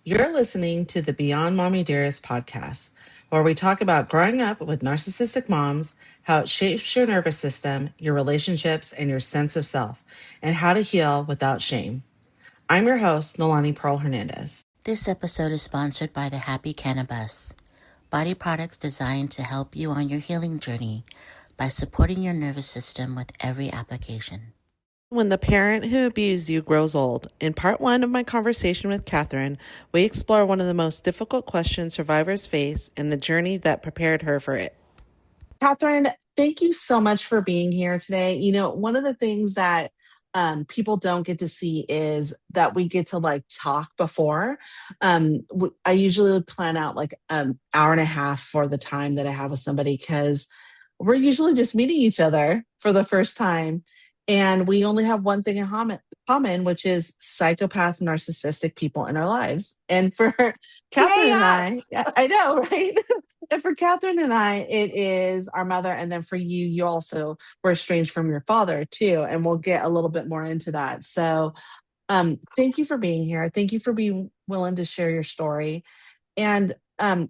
You're listening to the Beyond Mommy Dearest podcast, where we talk about growing up with narcissistic moms, how it shapes your nervous system, your relationships, and your sense of self, and how to heal without shame. I'm your host, Nolani Pearl Hernandez. This episode is sponsored by the Happy Cannabis, body products designed to help you on your healing journey by supporting your nervous system with every application. When the parent who abused you grows old. In part one of my conversation with Katherine, we explore one of the most difficult questions survivors face and the journey that prepared her for it. Katherine, thank you so much for being here today. One of the things that people don't get to see is that we get to talk before. I usually would plan out like an hour and a half for the time that I have with somebody because we're usually just meeting each other for the first time. And we only have one thing in common, which is psychopath, narcissistic people in our lives. And for Katherine and I know, right? And for Katherine and I, it is our mother. And then for you, you also were estranged from your father too. And we'll get a little bit more into that. So thank you for being here. Thank you for being willing to share your story. And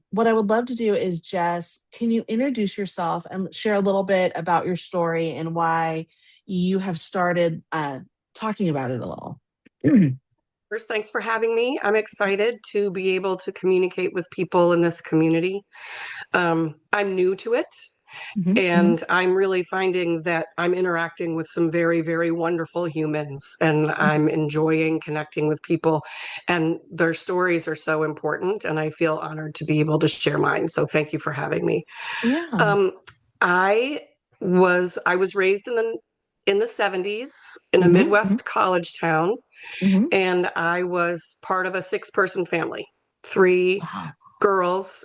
what I would love to do is can you introduce yourself and share a little bit about your story and why you have started talking about it a little? First, thanks for having me. I'm excited to be able to communicate with people in this community. I'm new to it, and I'm really finding that I'm interacting with some very, very wonderful humans, and I'm enjoying connecting with people, and their stories are so important, and I feel honored to be able to share mine. So thank you for having me. Yeah. I was raised in the 70s in a Midwest college town. And I was part of a 6-person family, 3 girls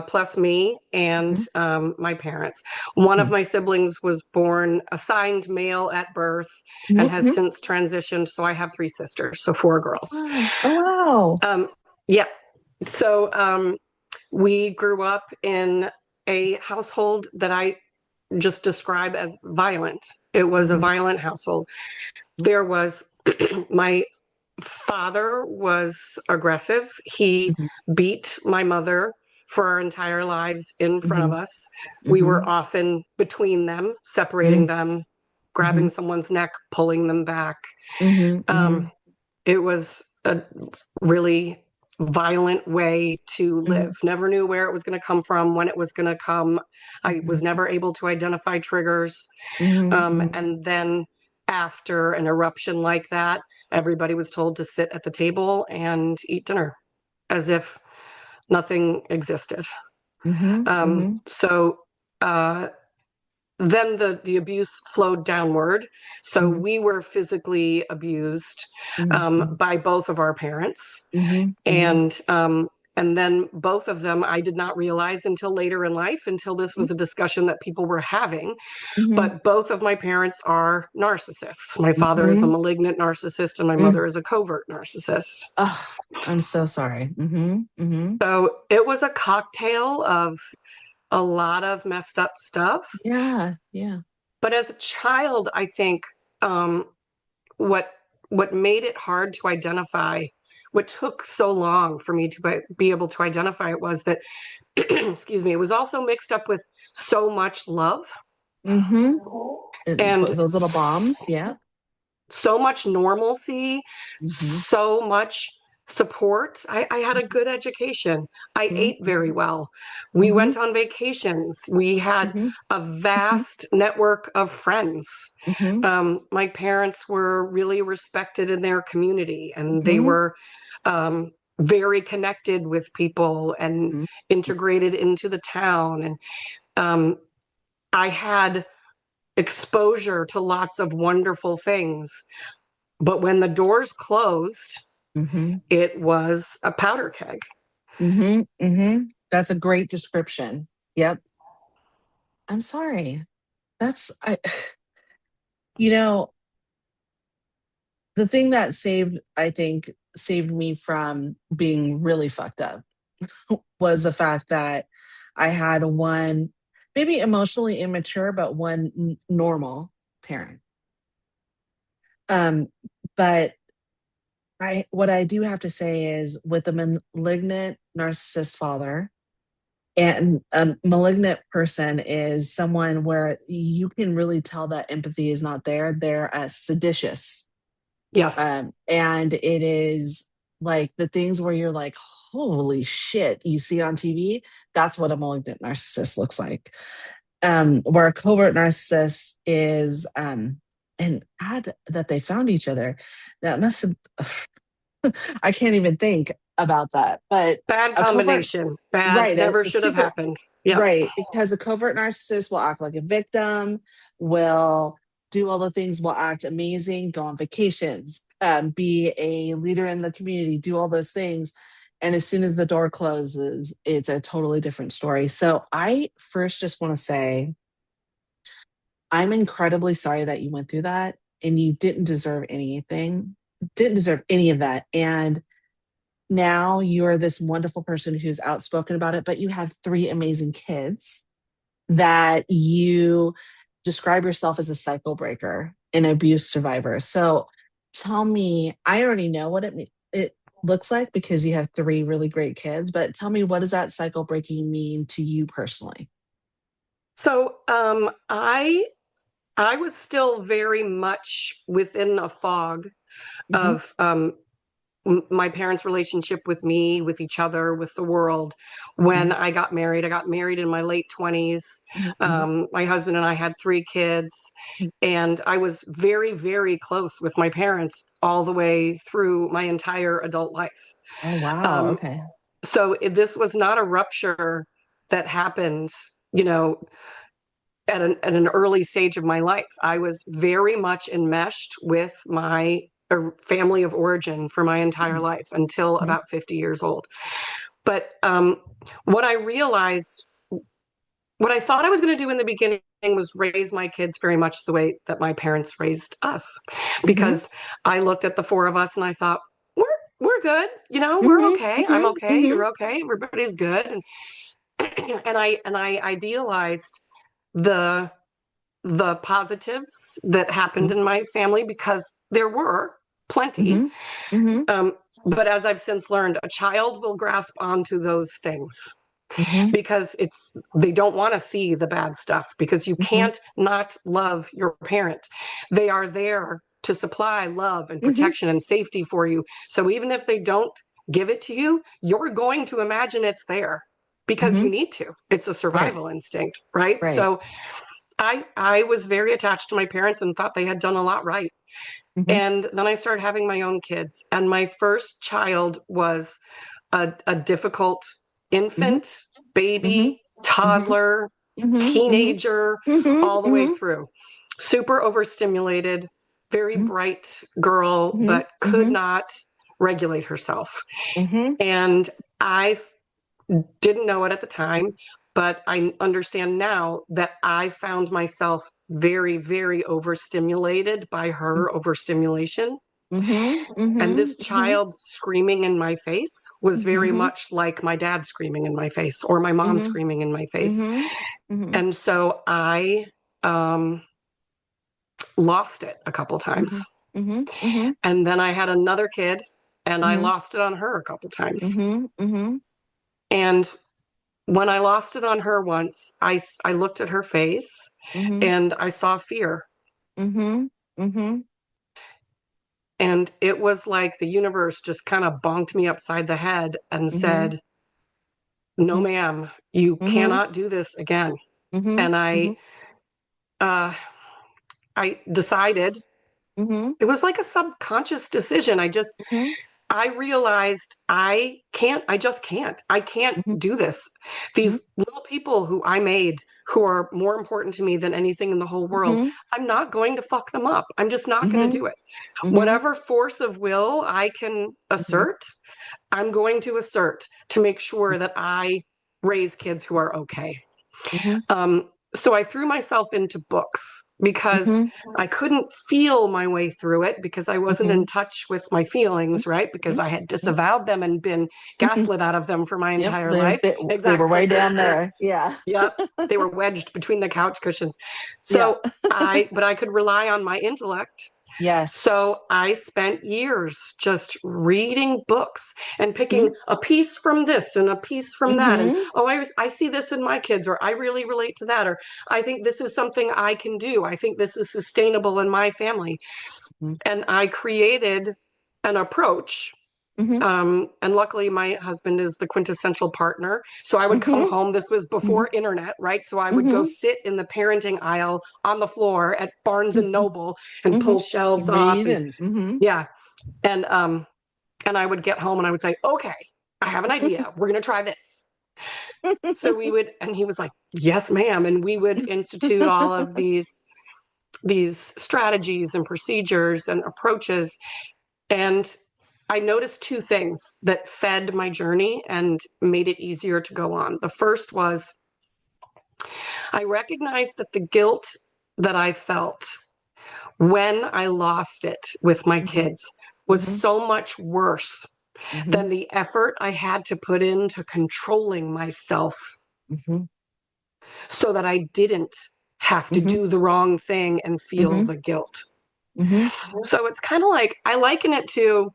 plus me and my parents. One of my siblings was born assigned male at birth and has since transitioned. So I have 3 sisters, so 4 girls. Oh, wow. Yeah. So we grew up in a household that I just describe as violent. It was a violent household. There was my father was aggressive. He beat my mother for our entire lives in front of us. We were often between them, separating them, grabbing someone's neck, pulling them back. It was a really violent way to live. Never knew where it was going to come from, when it was going to come. I was never able to identify triggers. And then after an eruption like that, everybody was told to sit at the table and eat dinner as if nothing existed. So then the abuse flowed downward. So we were physically abused by both of our parents. And then both of them, I did not realize until later in life, until this was a discussion that people were having. But both of my parents are narcissists. My father is a malignant narcissist and my mother is a covert narcissist. Oh, I'm so sorry. So it was a cocktail of a lot of messed up stuff. Yeah. But as a child, I think what made it hard to identify, what took so long for me to be able to identify it, was that, excuse me, it was also mixed up with so much love. And those little s- bombs. Yeah. So much normalcy, so much support. I had a good education. I ate very well. We went on vacations. We had a vast network of friends. My parents were really respected in their community, and they were very connected with people and integrated into the town. And I had exposure to lots of wonderful things. But when the doors closed, it was a powder keg. That's a great description. Yep. I'm sorry. You know, the thing that saved me from being really fucked up was the fact that I had one, maybe emotionally immature, but one normal parent. But what I do have to say is with a malignant narcissist father, and a malignant person is someone where you can really tell that empathy is not there. They're seditious. Yes. And it is like the things where you're like, holy shit, you see on TV. That's what a malignant narcissist looks like. Where a covert narcissist is, and odd that they found each other. That must have, I can't even think about that. But Bad a covert, combination. Bad. right, Never a should have super, happened. Yep. right, because a covert narcissist will act like a victim, will do all the things, will act amazing, go on vacations, be a leader in the community, do all those things. And as soon as the door closes, it's a totally different story. So I first just want to say, I'm incredibly sorry that you went through that and you didn't deserve any of that. And now you're this wonderful person who's outspoken about it, but you have three amazing kids that you describe yourself as a cycle breaker, an abuse survivor. So tell me, I already know what it looks like because you have three really great kids, but tell me, what does that cycle breaking mean to you personally? So I was still very much within a fog Hmm. of my parents' relationship with me, with each other, with the world. When Hmm. I got married, in my late 20s. Hmm. My husband and I had three kids, and I was very, very close with my parents all the way through my entire adult life. Oh, wow. Um, Okay. this was not a rupture that happened, you know, at an early stage of my life. I was very much enmeshed with my family of origin for my entire life until Hmm. about 50 years old. But what I realized, what I thought I was going to do in the beginning was raise my kids very much the way that my parents raised us. Hmm. Because I looked at the four of us and I thought, we're good. We're Hmm. okay. I'm Hmm. okay. Hmm. You're okay. Everybody's good. And I idealized the the positives that happened in my family because there were plenty. Hmm. Hmm. But as I've since learned, a child will grasp onto those things Hmm. because they don't want to see the bad stuff because you Hmm. can't not love your parent. They are there to supply love and Hmm. protection and safety for you. So even if they don't give it to you, you're going to imagine it's there because Hmm. you need to. It's a Right. survival instinct, right? Right. So I was very attached to my parents and thought they had done a lot right. Hmm. And then I started having my own kids. And my first child was a difficult Hmm. infant, Hmm. baby, Hmm. toddler, Hmm. Hmm. teenager, Hmm. all the way Hmm. through. Super overstimulated, very bright girl, Hmm. but could Hmm. not regulate herself. Hmm. And I didn't know it at the time, but I understand now that I found myself very, very overstimulated by her overstimulation. Hmm. And Hmm. this child screaming in my face was very Hmm. much like my dad screaming in my face or my mom Hmm. screaming in my face. Hmm. Hmm. And so I lost it a couple times. Hmm. Hmm. Hmm. And then I had another kid and I Hmm. lost it on her a couple times. Hmm. Hmm. And when I lost it on her once, I looked at her face Hmm. and I saw fear. Hmm. Hmm. And it was like the universe just kind of bonked me upside the head and Hmm. said, no, ma'am, you Hmm. cannot do this again. Hmm. And Hmm. uh, I decided Hmm. it was like a subconscious decision. Hmm. I realized I just can't. I can't Hmm. do this. Hmm. These little people who I made, who are more important to me than anything in the whole world, Hmm. I'm not going to fuck them up. I'm just not going to Hmm. do it. Hmm. Whatever force of will I can Hmm. assert, I'm going to assert to make sure that I raise kids who are okay. Hmm. So I threw myself into books because Hmm. I couldn't feel my way through it because I wasn't Hmm. in touch with my feelings, right? Because I had Hmm. disavowed them and been Hmm. gaslit out of them for my Yep, entire life. they were way Exactly. down there. Yeah. Yep. They were wedged between the couch cushions. Yeah. But I could rely on my intellect Yes. So I spent years just reading books and picking a piece from this and a piece from that. And I see this in my kids, or I really relate to that, or I think this is something I can do. I think this is sustainable in my family. And I created an approach. And luckily, my husband is the quintessential partner. So I would come home. This was before internet, right? So I would go sit in the parenting aisle on the floor at Barnes and Noble and pull shelves off. Yeah. And I would get home and I would say, okay, I have an idea. We're going to try this. So we would, and he was like, yes, ma'am. And we would institute all of these strategies and procedures and approaches. And I noticed two things that fed my journey and made it easier to go on. The first was I recognized that the guilt that I felt when I lost it with my kids was so much worse than the effort I had to put into controlling myself so that I didn't have to do the wrong thing and feel the guilt. So it's kind of like, I liken it to,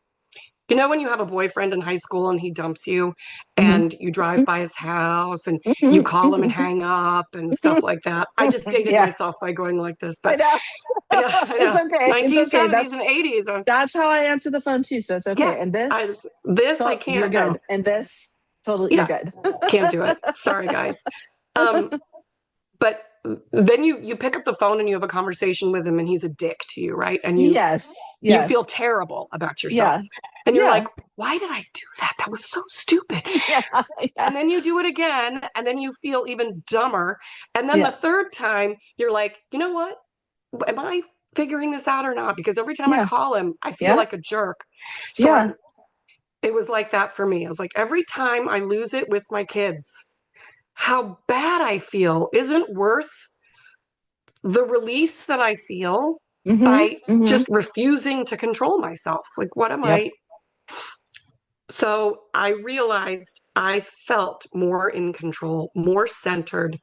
you know, when you have a boyfriend in high school and he dumps you and you drive by his house and you call him and hang up and stuff like that. I just dated myself by going like this, but I know. yeah, I know. It's okay. It's okay. 1970s and 80s. That's how I answer the phone too. So it's okay. Yeah, And this, I can't. You're good. No. And this, totally, you're good. Can't do it. Sorry, guys. But then you pick up the phone and you have a conversation with him and he's a dick to you, right? And you you feel terrible about yourself. And you're like, why did I do that? That was so stupid. And then you do it again and then you feel even dumber. And then the third time you're like, you know what? Am I figuring this out or not? Because every time I call him, I feel like a jerk. So it was like that for me. I was like, every time I lose it with my kids, how bad I feel isn't worth the release that I feel by just refusing to control myself. Like, what am I? So I realized I felt more in control, more centered,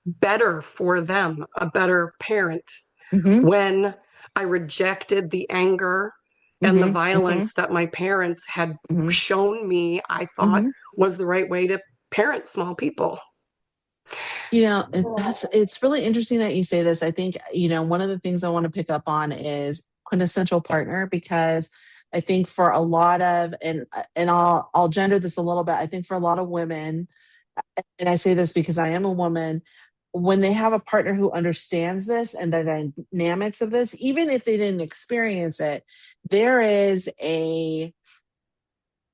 better for them, a better parent when I rejected the anger and the violence that my parents had shown me, I thought was the right way to parent small people. You know, it's really interesting that you say this. I think, you know, one of the things I want to pick up on is quintessential partner, because I think for a lot of, and I'll gender this a little bit. I think for a lot of women, and I say this because I am a woman, when they have a partner who understands this and the dynamics of this, even if they didn't experience it, there is a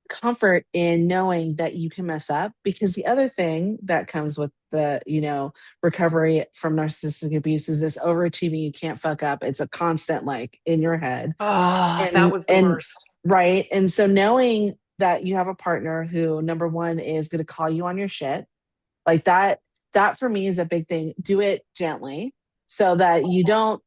comfort in knowing that you can mess up. Because the other thing that comes with the, you know, recovery from narcissistic abuse is this overachieving. You can't fuck up. It's a constant, like, in your head. That was the worst. Right. And so knowing that you have a partner who, number one, is going to call you on your shit, like that for me is a big thing. Do it gently so that you don't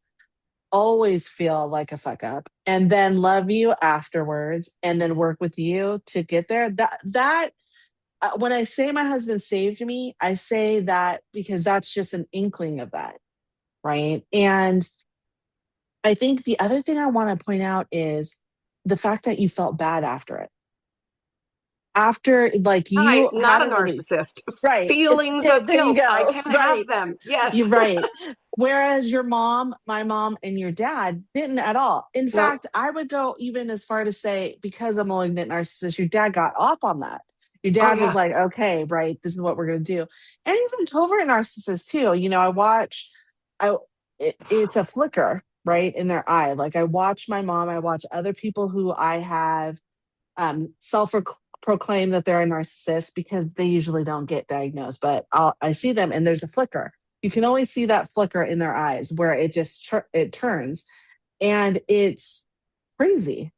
always feel like a fuck up, and then love you afterwards, and then work with you to get there. That when I say my husband saved me, I say that because that's just an inkling of that. Right. And I think the other thing I want to point out is the fact that you felt bad after it. After, like, you not had a narcissist. Right. Feelings of There you guilt. go. I can have them. Yes. You're right. Whereas your mom, my mom, and your dad didn't at all. In fact, I would go even as far to say, because I'm a malignant narcissist, your dad got off on that. Your dad was like, okay, right, this is what we're going to do. And even covert narcissists too. You know, I watch, it's a flicker, right, in their eye. Like, I watch my mom, I watch other people who I have self-proclaim that they're a narcissist, because they usually don't get diagnosed, but I see them and there's a flicker. You can always see that flicker in their eyes where it just it turns, and it's crazy.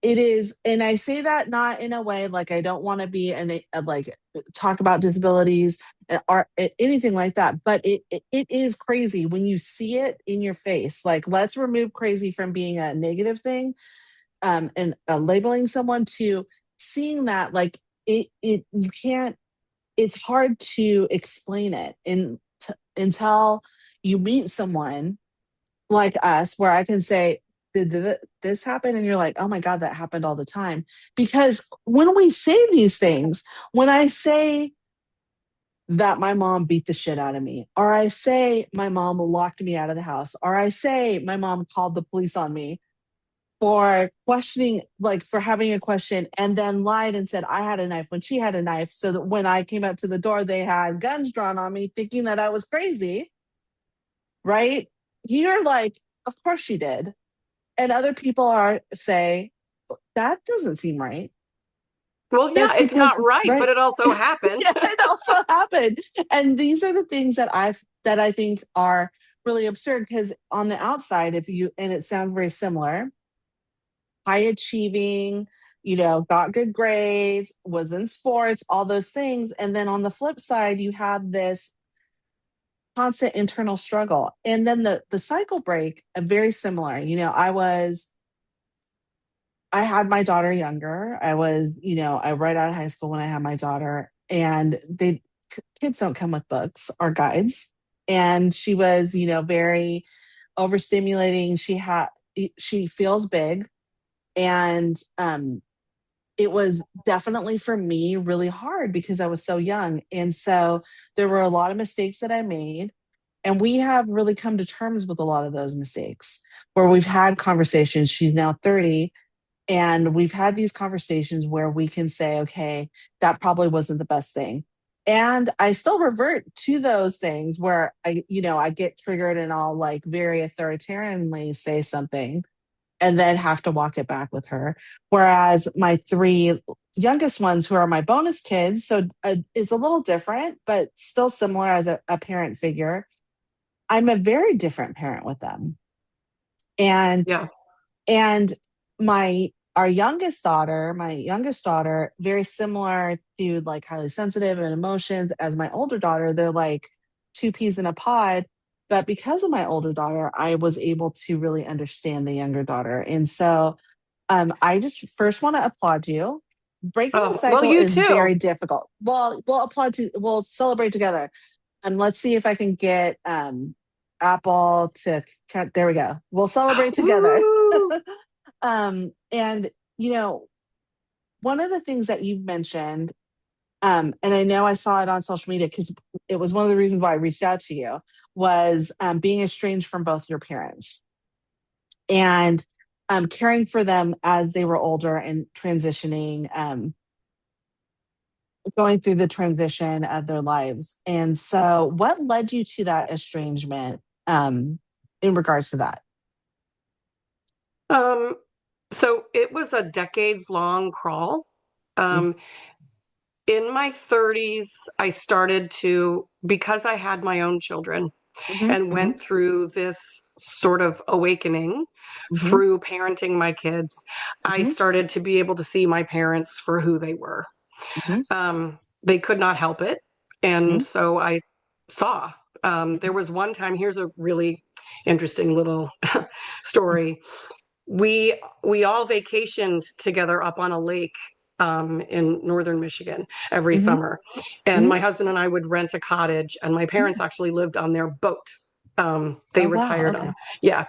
It is. And I say that not in a way like I don't want to be and like talk about disabilities or anything like that, but it is crazy when you see it in your face. Like, let's remove crazy from being a negative thing, and labeling someone, to seeing that, like, you can't, it's hard to explain it until you meet someone like us, where I can say, did this happen? And you're like, oh my God, that happened all the time. Because when we say these things, when I say that my mom beat the shit out of me, or I say my mom locked me out of the house, or I say my mom called the police on me for questioning, like for having a question, and then lied and said I had a knife when she had a knife, so that when I came up to the door, they had guns drawn on me, thinking that I was crazy, right? You're like, of course she did. And other people say, that doesn't seem right. Well, yeah, That's it's not because, right, right? but it also happened. Yeah, it also happened. And these are the things that I think are really absurd, because on the outside, and it sounds very similar, high achieving, got good grades, was in sports, all those things. And then on the flip side, you have this constant internal struggle. And then the cycle break, very similar. I had my daughter younger. I was, I right out of high school when I had my daughter, and kids don't come with books or guides. And she was, very overstimulating. She feels big. And it was definitely for me really hard because I was so young. And so there were a lot of mistakes that I made. And we have really come to terms with a lot of those mistakes, where we've had conversations. She's now 30, and we've had these conversations where we can say, okay, that probably wasn't the best thing. And I still revert to those things where I get triggered and I'll like very authoritarianly say something and then have to walk it back with her. Whereas my three youngest ones, who are my bonus kids, so it's a little different, but still similar as a parent figure. I'm a very different parent with them. And Yeah. and my youngest daughter, very similar to like highly sensitive and emotions as my older daughter. They're like two peas in a pod. But because of my older daughter, I was able to really understand the younger daughter. And so I just first want to applaud you. Breaking the Well, cycle you is too. very difficult. Well, we'll celebrate together. Let's see if I can get Apple to there we go. We'll celebrate together. And one of the things that you've mentioned, and I know I saw it on social media because it was one of the reasons why I reached out to you, was being estranged from both your parents and caring for them as they were older and transitioning, going through the transition of their lives. And so, what led you to that estrangement in regards to that? So it was a decades long crawl. Um, in my 30s, I started to, because I had my own children Mm-hmm, and mm-hmm, went through this sort of awakening mm-hmm, through parenting my kids, I mm-hmm, started to be able to see my parents for who they were. mm-hmm, They could not help it. And mm-hmm, so I saw. There was one time, here's a really interesting little story. We all vacationed together up on a lake in northern Michigan every mm-hmm, summer, and mm-hmm. my husband and I would rent a cottage, and my parents actually lived on their boat. They Oh wow. retired Okay. on, yeah,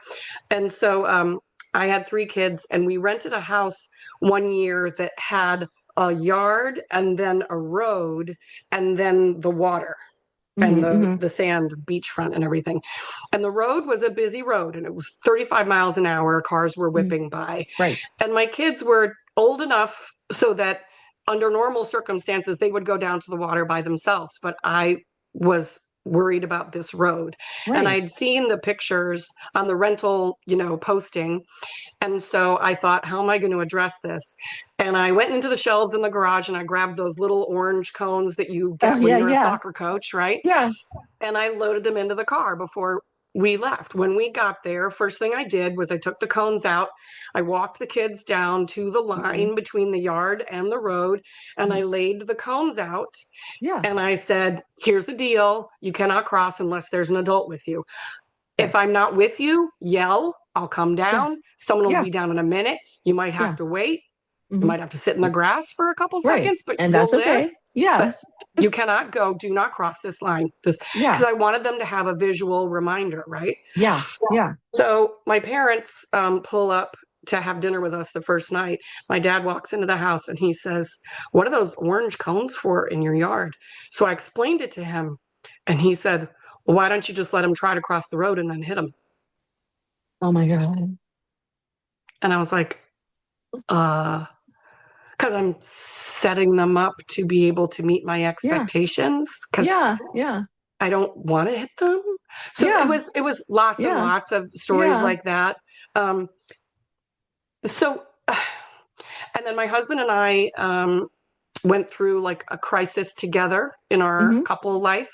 and so I had three kids, and we rented a house one year that had a yard and then a road and then the water and Mm-hmm, mm-hmm, the sand beachfront and everything. And the road was a busy road, and it was 35 miles an hour. Cars were mm-hmm. whipping by. Right. And my kids were old enough so that under normal circumstances, they would go down to the water by themselves. But I was worried about this road. And Right. I'd seen the pictures on the rental, posting. And so I thought, how am I going to address this? And I went into the shelves in the garage and I grabbed those little orange cones that you Oh get when yeah, you're a yeah, soccer coach, right? yeah. And I loaded them into the car before we left. When we got there, first thing I did was I took the cones out. I walked the kids down to the Mm-hmm, line between the yard and the road, and mm-hmm. I laid the cones out. Yeah. And I said, here's the deal. You cannot cross unless there's an adult with you. If Right. I'm not with you, yell. I'll come Yeah. down. Someone will Yeah. be down in a minute. You might have Yeah. to wait. You Mm-hmm. might have to sit in the grass for a couple Right. seconds, but And you'll that's live. okay. Yeah. but you cannot go, do not cross this line. Because I wanted them to have a visual reminder, right? Yeah. Yeah. So my parents pull up to have dinner with us the first night. My dad walks into the house and he says, "What are those orange cones for in your yard?" So I explained it to him and he said, "Well, why don't you just let him try to cross the road and then hit him?" Oh my God. And I was like, because I'm setting them up to be able to meet my expectations. Because Yeah. I don't want to hit them. So it was lots and lots of stories like that. So, and then my husband and I went through like a crisis together in our couple life.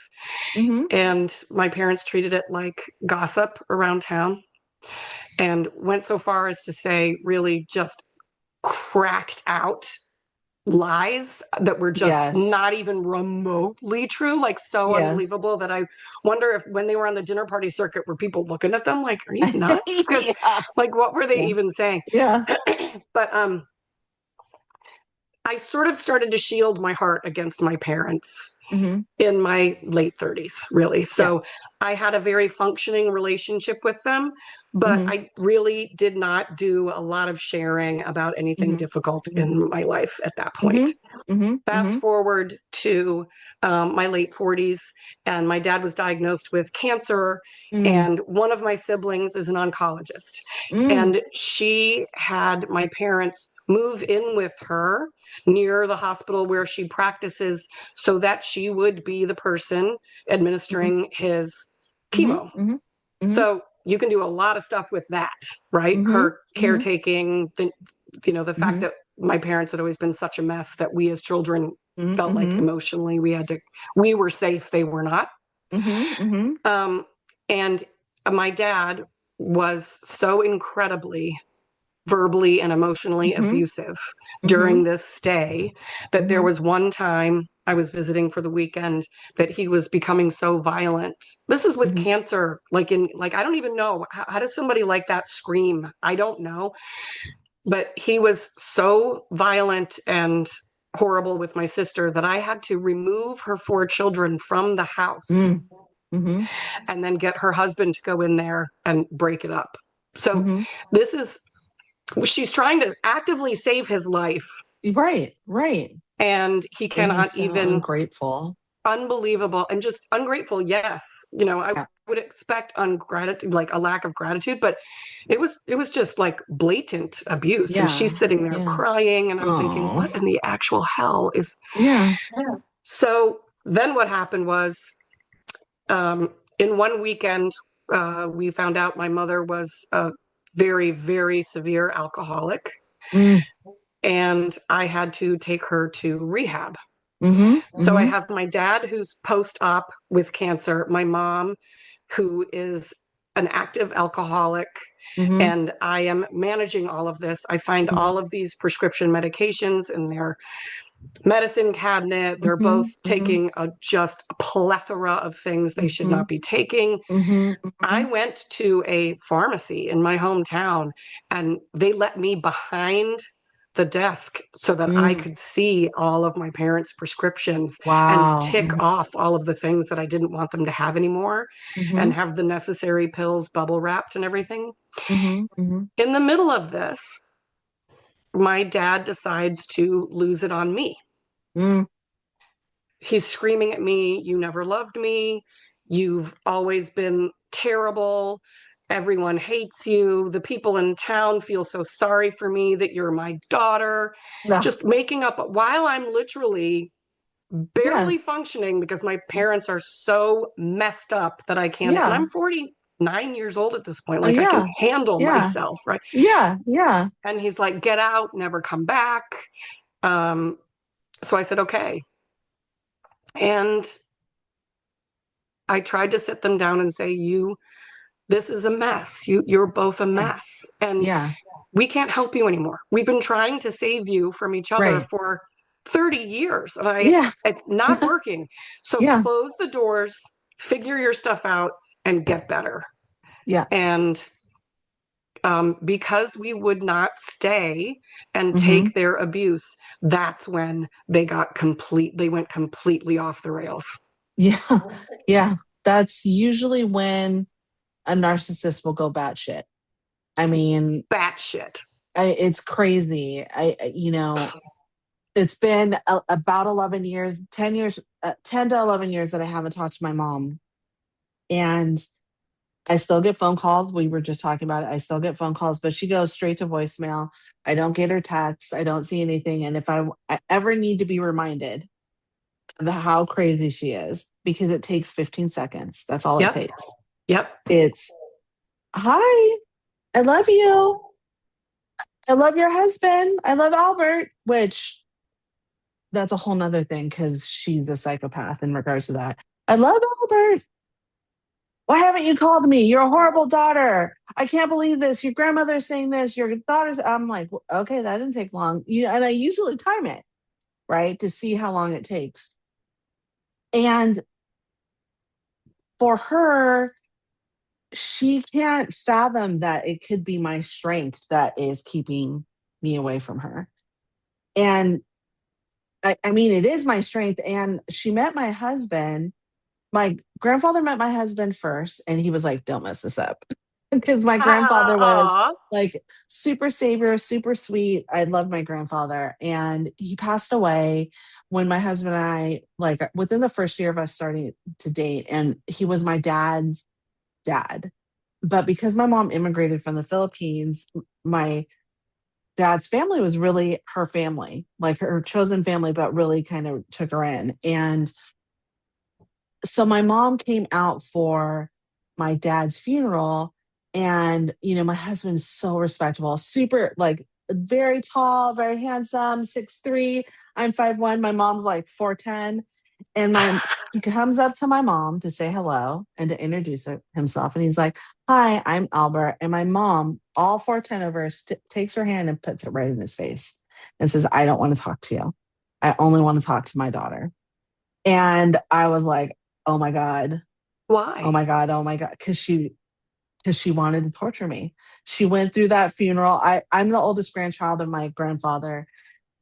And my parents treated it like gossip around town and went so far as to say, really just cracked out lies that were just not even remotely true, like so unbelievable that I wonder if when they were on the dinner party circuit, were people looking at them like, "Are you nuts?" Like, what were they even saying? But I sort of started to shield my heart against my parents in my late 30s, really. So I had a very functioning relationship with them, but I really did not do a lot of sharing about anything difficult in my life at that point. Fast forward to my late 40s, and my dad was diagnosed with cancer, and one of my siblings is an oncologist. And she had my parents move in with her near the hospital where she practices so that she would be the person administering his chemo. So you can do a lot of stuff with that, right? Her caretaking, the fact that my parents had always been such a mess that we as children felt like emotionally we were safe, they were not. And my dad was so incredibly verbally and emotionally abusive during this stay that there was one time I was visiting for the weekend that he was becoming so violent. This is with cancer, I don't even know. How does somebody like that scream? I don't know. But he was so violent and horrible with my sister that I had to remove her 4 children from the house and then get her husband to go in there and break it up. So she's trying to actively save his life. Right. And he cannot so even. Ungrateful. Unbelievable and just ungrateful. Yes. I would expect ungratitude, like a lack of gratitude, but it was just like blatant abuse. And she's sitting there crying and I'm thinking, what in the actual hell is. So then what happened was, in one weekend, we found out my mother was a very, very severe alcoholic. And I had to take her to rehab. So I have my dad who's post-op with cancer, my mom who is an active alcoholic, and I am managing all of this. I find all of these prescription medications in their medicine cabinet. They're both taking just a plethora of things they should not be taking. I went to a pharmacy in my hometown and they let me behind the desk so that I could see all of my parents' prescriptions and tick off all of the things that I didn't want them to have anymore and have the necessary pills bubble wrapped and everything. In the middle of this, my dad decides to lose it on me. He's screaming at me, "You never loved me. You've always been terrible. Everyone hates you. The people in town feel so sorry for me that you're my daughter." Just making up while I'm literally barely functioning because my parents are so messed up that I can't. And I'm 49 years old at this point. Like I can handle myself, right? And he's like, "Get out, never come back." So I said, "Okay." And I tried to sit them down and say, this is a mess. You're both a mess. And we can't help you anymore. We've been trying to save you from each other for 30 years. And it's not working. So close the doors, figure your stuff out, and get better. And because we would not stay and Mm-hmm. take their abuse, that's when they went completely off the rails. Yeah. Yeah. That's usually when a narcissist will go batshit. I mean, Batshit. it's crazy. It's been about 11 years, 10 years, 10 to 11 years that I haven't talked to my mom. And I still get phone calls. We were just talking about it. I still get phone calls, but she goes straight to voicemail. I don't get her texts. I don't see anything. And if I ever need to be reminded of how crazy she is, because it takes 15 seconds. That's all it Yep. takes. Yep. It's, hi, I love you. I love your husband. I love Albert, which that's a whole nother thing because she's a psychopath in regards to that. I love Albert. Why haven't you called me? You're a horrible daughter. I can't believe this. Your grandmother's saying this. Your daughter's. I'm like, okay, that didn't take long. And I usually time it, right, to see how long it takes. And for her, she can't fathom that it could be my strength that is keeping me away from her. And I mean, it is my strength. And she met my husband. My grandfather met my husband first, and he was like, don't mess this up. Because my grandfather was Aw. like super savior, super sweet. I loved my grandfather. And he passed away when my husband and I, like within the first year of us starting to date. And he was my dad's dad. But because my mom immigrated from the Philippines, my dad's family was really her family, like her chosen family, but really kind of took her in. And so my mom came out for my dad's funeral, and my husband's so respectable, super, like, very tall, very handsome, 6'3". I'm 5'1". My mom's like 4'10". And he comes up to my mom to say hello and to introduce himself, and he's like, hi, I'm Albert. And my mom, all 4'10" of her, takes her hand and puts it right in his face and says, I don't want to talk to you. I only want to talk to my daughter. And I was like, oh my God, Why? oh my God, oh my God. Because she wanted to torture me. She went through that funeral. I'm the oldest grandchild of my grandfather.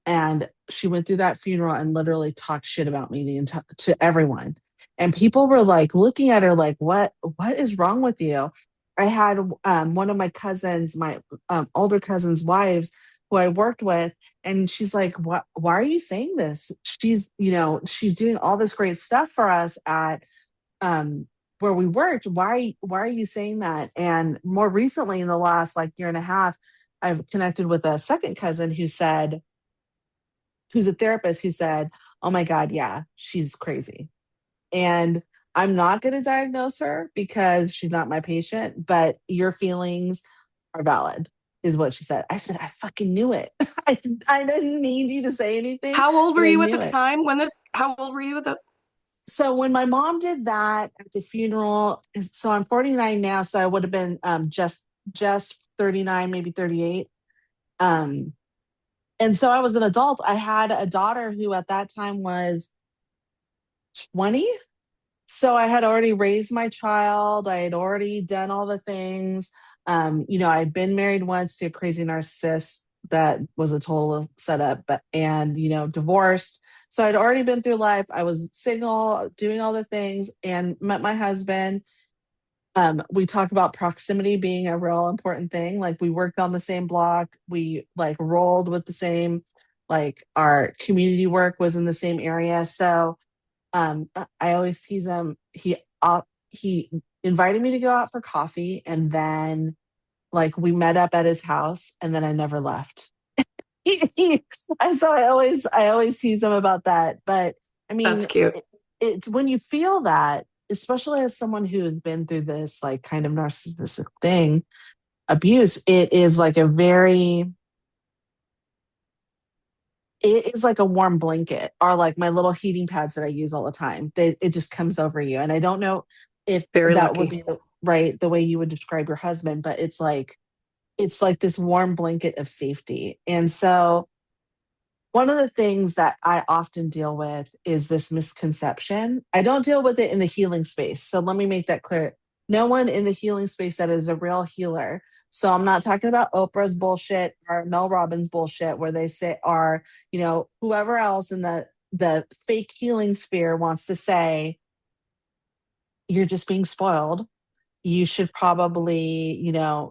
And she went through that funeral and literally talked shit about me to everyone. And people were like looking at her like, what is wrong with you? I had one of my cousins, my older cousin's wives, who I worked with, and she's like, why are you saying this? She's doing all this great stuff for us at where we worked. Why are you saying that? And more recently, in the last like year and a half, I've connected with a second cousin who's a therapist, who said, oh my God, yeah, she's crazy. And I'm not going to diagnose her because she's not my patient, but your feelings are valid, is what she said. I said, I fucking knew it. I didn't need you to say anything, How old but were I you at knew the it. time how old were you at the So when my mom did that at the funeral, so I'm 49 now, so I would have been just 39, maybe 38. And so I was an adult. I had a daughter who at that time was 20. So I had already raised my child. I had already done all the things. I'd been married once to a crazy narcissist that was a total setup, and divorced. So I'd already been through life. I was single, doing all the things, and met my husband. We talk about proximity being a real important thing. Like, we worked on the same block. We like rolled with the same, like, our community work was in the same area. So I always tease him. He invited me to go out for coffee, and then like we met up at his house, and then I never left. So I always tease him about that. But I That's mean, cute. it's when you feel that, especially as someone who has been through this like kind of narcissistic thing, abuse, it is like a warm blanket, or like my little heating pads that I use all the time. It just comes over you. And I don't know if Very that would lucky. be the way you would describe your husband, but it's like this warm blanket of safety. And so one of the things that I often deal with is this misconception. I don't deal with it in the healing space. So let me make that clear. No one in the healing space that is a real healer. So I'm not talking about Oprah's bullshit or Mel Robbins bullshit where they say, or, whoever else in the fake healing sphere wants to say, you're just being spoiled. You should probably,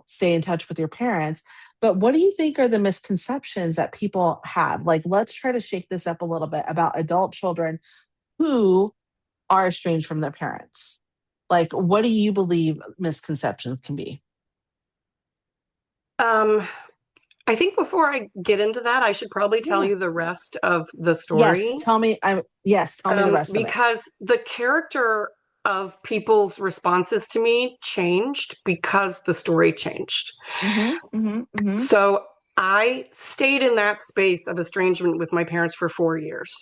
stay in touch with your parents. But what do you think are the misconceptions that people have? Like, let's try to shake this up a little bit about adult children who are estranged from their parents. Like, what do you believe misconceptions can be? I think before I get into that, I should probably tell Yeah. you the rest of the Yes, story. tell me the rest of it. Because the character of people's responses to me changed because the story changed. Mhm. Mhm. Mhm. So I stayed in that space of estrangement with my parents for 4 years.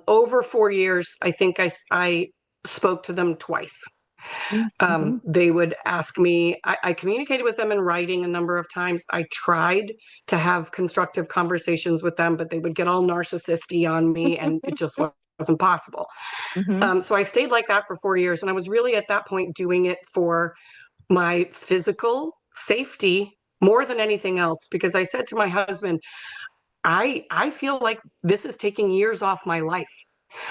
Over 4 years, I think I spoke to them twice. Mhm. They would ask me, I communicated with them in writing a number of times. I tried to have constructive conversations with them, but they would get all narcissistic on me and it just wasn't possible. Mhm. So I stayed like that for 4 years. And I was really at that point doing it for my physical safety more than anything else, because I said to my husband, I feel like this is taking years off my life.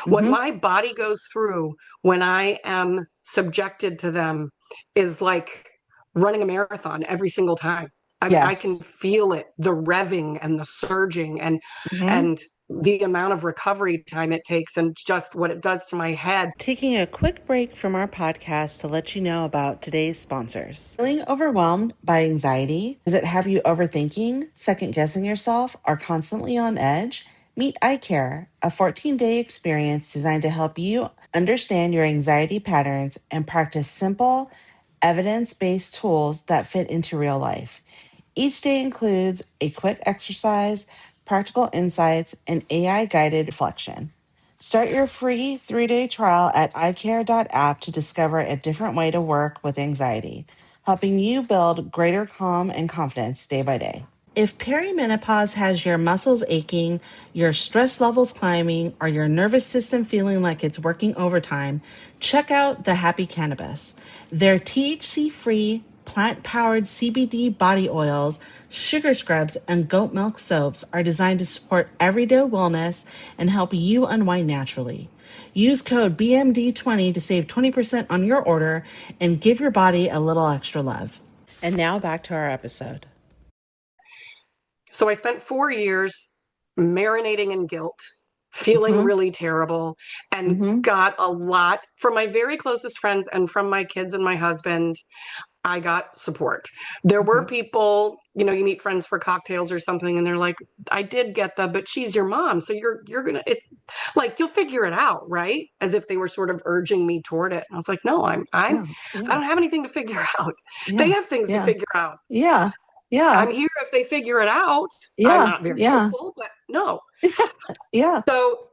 What Mhm. my body goes through when I am subjected to them is like running a marathon every single time. I can Yes. feel it, the revving and the surging Mhm. and the amount of recovery time it takes and just what it does to my head. Taking a quick break from our podcast to let you know about today's sponsors. Feeling overwhelmed by anxiety? Does it have you overthinking, second guessing yourself, or constantly on edge? Meet eye care, a 14-day experience designed to help you understand your anxiety patterns and practice simple, evidence based tools that fit into real life. Each day includes a quick exercise, practical insights, and AI guided reflection. Start your free 3-day trial at iCare.app to discover a different way to work with anxiety, helping you build greater calm and confidence day by day. If perimenopause has your muscles aching, your stress levels climbing, or your nervous system feeling like it's working overtime, check out the Happy Cannabis. Their THC-free, plant-powered CBD body oils, sugar scrubs, and goat milk soaps are designed to support everyday wellness and help you unwind naturally. Use code BMD20 to save 20% on your order and give your body a little extra love. And now back to our episode. So I spent 4 years marinating in guilt, feeling Mm-hmm. really terrible, and Mm-hmm. got a lot from my very closest friends and from my kids and my husband. I got support. There were Mm-hmm. people, you meet friends for cocktails or something, and they're like, "I did get but she's your mom, so you're gonna like you'll figure it out, right?" As if they were sort of urging me toward it. And I was like, "No, Yeah. I Yeah. don't have anything to figure out. They Yeah. have things to Yeah. figure out. Yeah. Yeah. I'm here if they figure it out." I'm Yeah. not very Yeah. hopeful, but no. Yeah. So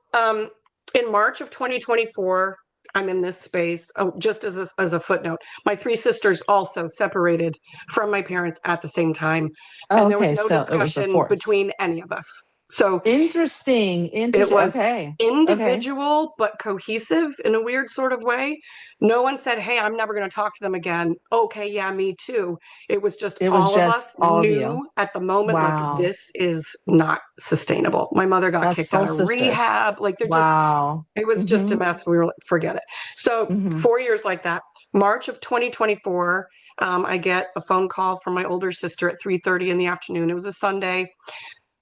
in March of 2024, I'm in this space. Oh, just as a footnote, my three sisters also separated from my parents at the same time, Oh, and there was okay. no So it was the discussion force. between any of us. So Interesting. it Interesting. was Okay. Okay. individual but cohesive in a weird sort of way. No one said, "Hey, I'm never going to talk to them again." Okay, yeah, me too. It was just It was all of us just all of you. knew at the moment, like, Wow. this is not sustainable. My mother got That's kicked out soul of sisters. rehab. Like, Wow. it was just Mm-hmm. a mess. We were like, forget it. So Mm-hmm. 4 years like that. March of 2024, I get a phone call from my older sister at 3:30 in the afternoon. It was a Sunday,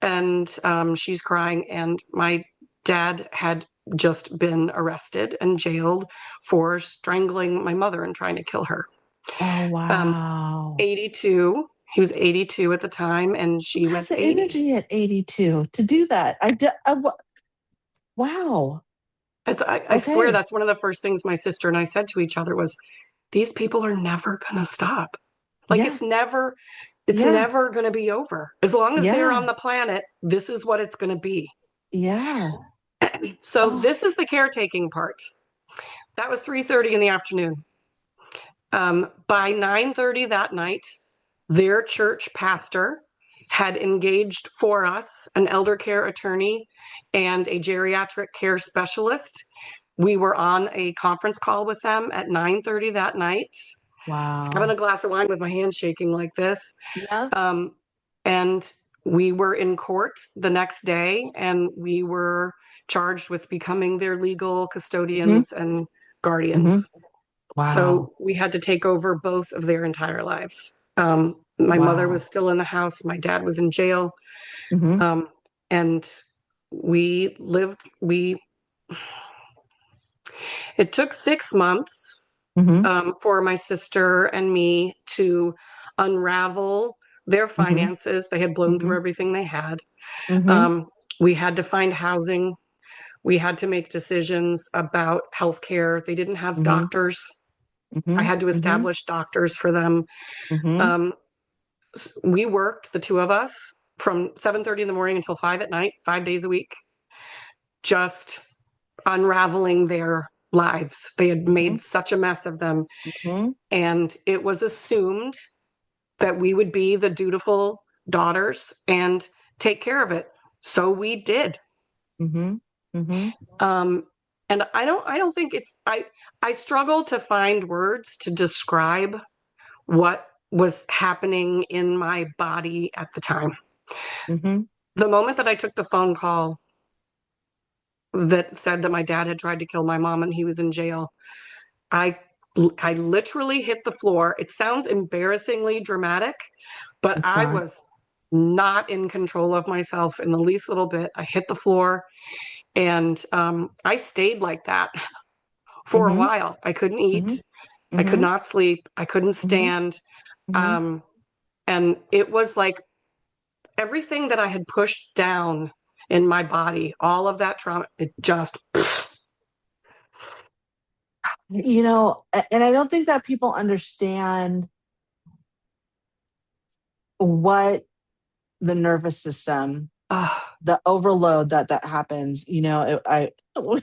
and she's crying. And my dad had just been arrested and jailed for strangling my mother and trying to kill her. Oh, Um, wow. 82. He was 82 at the time, and Who she has was the 80. energy at 82 to do that? Wow. I swear Okay. that's one of the first things my sister and I said to each other was, these people are never going to stop. Like, Yeah. it's Yeah. never going to be over. As long as they're on Yeah. the planet, this is what it's going to be. Yeah. So Oh. this is the caretaking part. That was 3:30 in the afternoon. By 9:30 that night, their church pastor had engaged for us an elder care attorney and a geriatric care specialist. We were on a conference call with them at 9:30 that night. having Wow. a glass of wine with my hands shaking like this. Yeah. And we were in court the next day, and we were charged with becoming their legal Hmm. custodians and Hmm. guardians. Wow. So we had to take over both of their entire lives. My mother was Wow. still in the house. My dad was in jail. Hmm. And we lived, it took 6 months Hmm. for my sister and me to unravel their Hmm. finances. They had blown Hmm. through everything they had. Hmm. Um, we had to find housing. We had to make decisions about healthcare. They didn't have Hmm. doctors. I Hmm. had to Hmm. establish doctors for them. Hmm. Um, we worked, the two of us, from 7:30 in the morning until 5 at night, 5 days a week, just unraveling their lives. They had Hmm. made such a mess of them. Hmm. And it was assumed that we would be the dutiful daughters and take care of it. So we did. Hmm. Hmm. Um, and I don't think I struggle to find words to describe what was happening in my body at the time. Hmm. The moment that I took the phone call that said that my dad had tried to kill my mom and he was in jail, I I literally hit the floor. It sounds embarrassingly dramatic, but It's I not. was not in control of myself in the least little bit. I hit the floor, and I stayed like that for a Hmm. while. I couldn't eat. Hmm. I could Hmm. not sleep. I couldn't Hmm. stand. Hmm. Um, and it was like everything that I had pushed down in my body, all of that trauma, it just. And I don't think that people understand what the nervous system, Oh, the overload that happens. We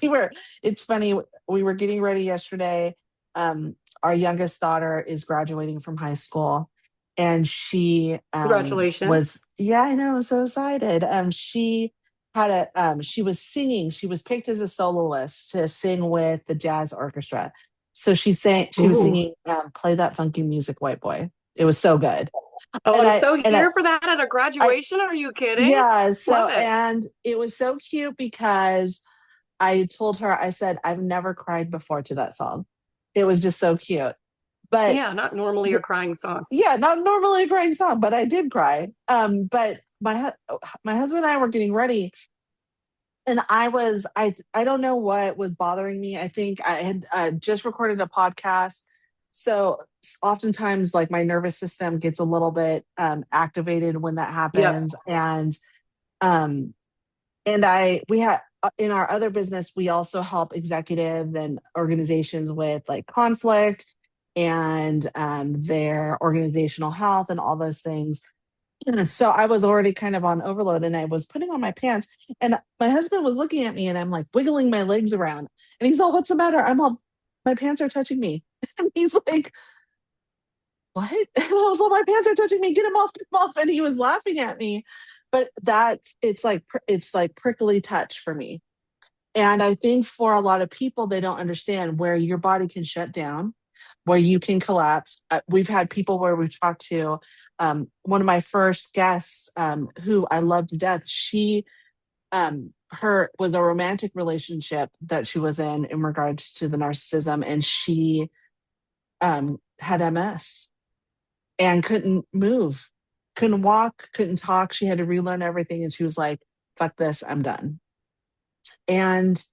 were, it's funny, we were getting ready yesterday. Our youngest daughter is graduating from high school, and she congratulations. was, yeah, I know, I'm so excited. She was singing, she was picked as a soloist to sing with the jazz orchestra. So she was Ooh. singing Play That Funky Music, White Boy. It was so good. Oh, And I'm I so and I here for that at a I graduation. Are you kidding? yeah, Love so, it. and it was so cute because I told her, I said, I've never cried before to that song. It was just so cute. But Yeah, not normally a th- crying song. yeah, not normally a crying song, but I did cry. But my husband and I were getting ready, and I don't know what was bothering me. I think I had just recorded a podcast, so oftentimes like my nervous system gets a little bit activated when that Yep. happens. Um, and we had in our other business, we also help executive and organizations with like conflict and their organizational health and all those things. And so I was already kind of on overload, and I was putting on my pants, and my husband was looking at me, and I'm like wiggling my legs around, and he's all, "What's the matter?" I'm all, "My pants are touching me." And he's like, "What?" And I was like, "My pants are touching me. Get them off." And he was laughing at me. But it's like prickly touch for me. And I think for a lot of people, they don't understand where your body can shut down, where you can collapse. We've had people where we've talked to one of my first guests, who I love to death. Her was a romantic relationship that she was in regards to the narcissism, and she had MS and couldn't move, couldn't walk, couldn't talk. She had to relearn everything, and she was like, "Fuck this, I'm done." And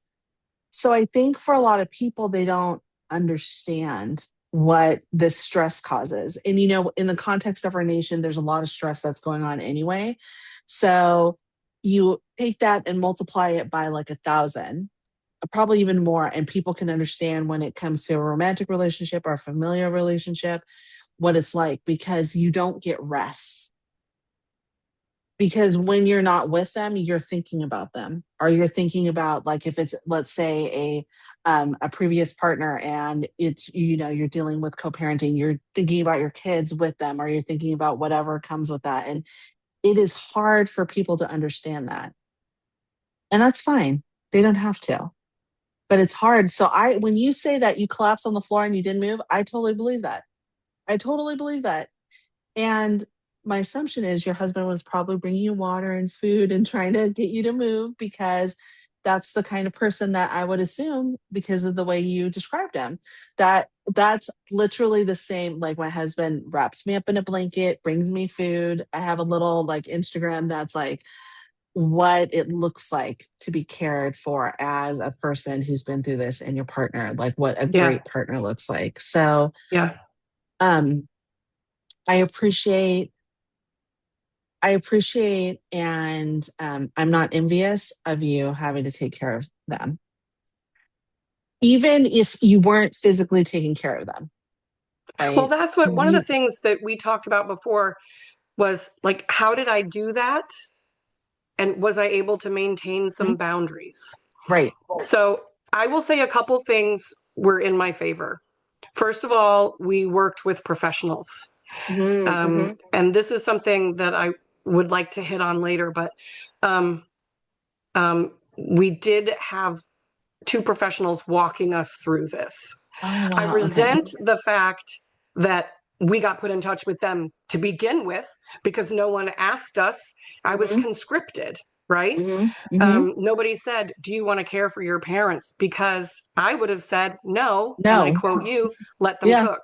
so I think for a lot of people, they don't understand what this stress causes. And, in the context of our nation, there's a lot of stress that's going on anyway. So you take that and multiply it by like 1,000, probably even more. And people can understand when it comes to a romantic relationship or a familiar relationship, what it's like, because you don't get rest. Because when you're not with them, you're thinking about them, or you're thinking about, like, if it's, let's say, a previous partner, and it's, you're dealing with co-parenting, you're thinking about your kids with them, or you're thinking about whatever comes with that. And it is hard for people to understand that, and that's fine. They don't have to, but it's hard. So when you say that you collapsed on the floor and you didn't move, I totally believe that. I totally believe that. And my assumption is your husband was probably bringing you water and food and trying to get you to move because that's the kind of person that I would assume because of the way you described him. That's literally the same. Like my husband wraps me up in a blanket, brings me food. I have a little like Instagram that's like what it looks like to be cared for as a person who's been through this and your partner, like what a Yeah. great partner looks like. So Yeah. um I appreciate and I'm not envious of you having to take care of them. Even if you weren't physically taking care of them, Well, right? that's what one of the You things that we talked about before was like, how did I do that? And was I able to maintain some Mhm. boundaries? Right. So I will say a couple things were in my favor. First of all, we worked with professionals. Mm-hmm. And this is something that I would like to hit on later, but um, we did have two professionals walking us through this. Oh I wow. Okay. resent the fact that we got put in touch with them to begin with because no one asked us. I was Mm-hmm. conscripted, right? Mm-hmm. Mm-hmm. Nobody said, do you want to care for your parents? Because I would have said, no. And I No. quote you, let them Yeah. cook.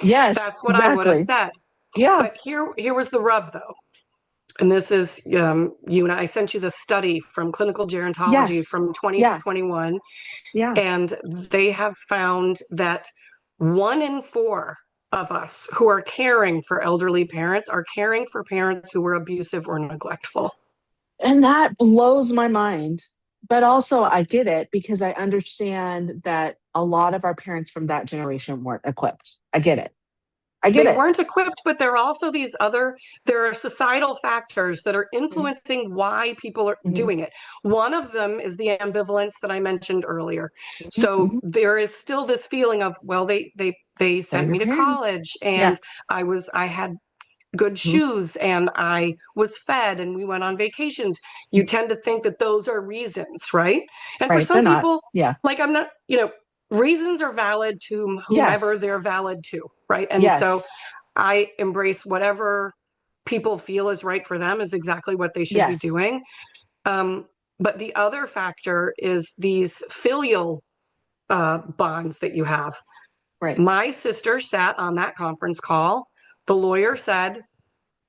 Yes. That's what I would have Exactly. said. Yeah. But here was the rub, though. And this is you and I sent you the study from clinical gerontology Yes. from Yeah. 2021, Yeah. and they have found that 1 in 4 of us who are caring for elderly parents are caring for parents who were abusive or neglectful. And that blows my mind. But also, I get it because I understand that a lot of our parents from that generation weren't equipped. I get it. I get They it. weren't equipped, but there are also there are societal factors that are Mhm, influencing why people are mhm, doing it. One of them is the ambivalence that I mentioned earlier. mhm, So mhm. there is still this feeling of, well, they They're sent your me to parents. college Yeah. and I had good Mhm, shoes and I was fed and we went on vacations. You mhm. tend to think that those are reasons, right? And for Right. They're some not. people, Yeah. like I'm not, reasons are valid to whomever Yes. they're valid to, right? And so Yes. I embrace whatever people feel is right for them is exactly what they should be Yes. doing. Um, but the other factor is these filial bonds that you have. Right. My sister sat on that conference call. The lawyer said,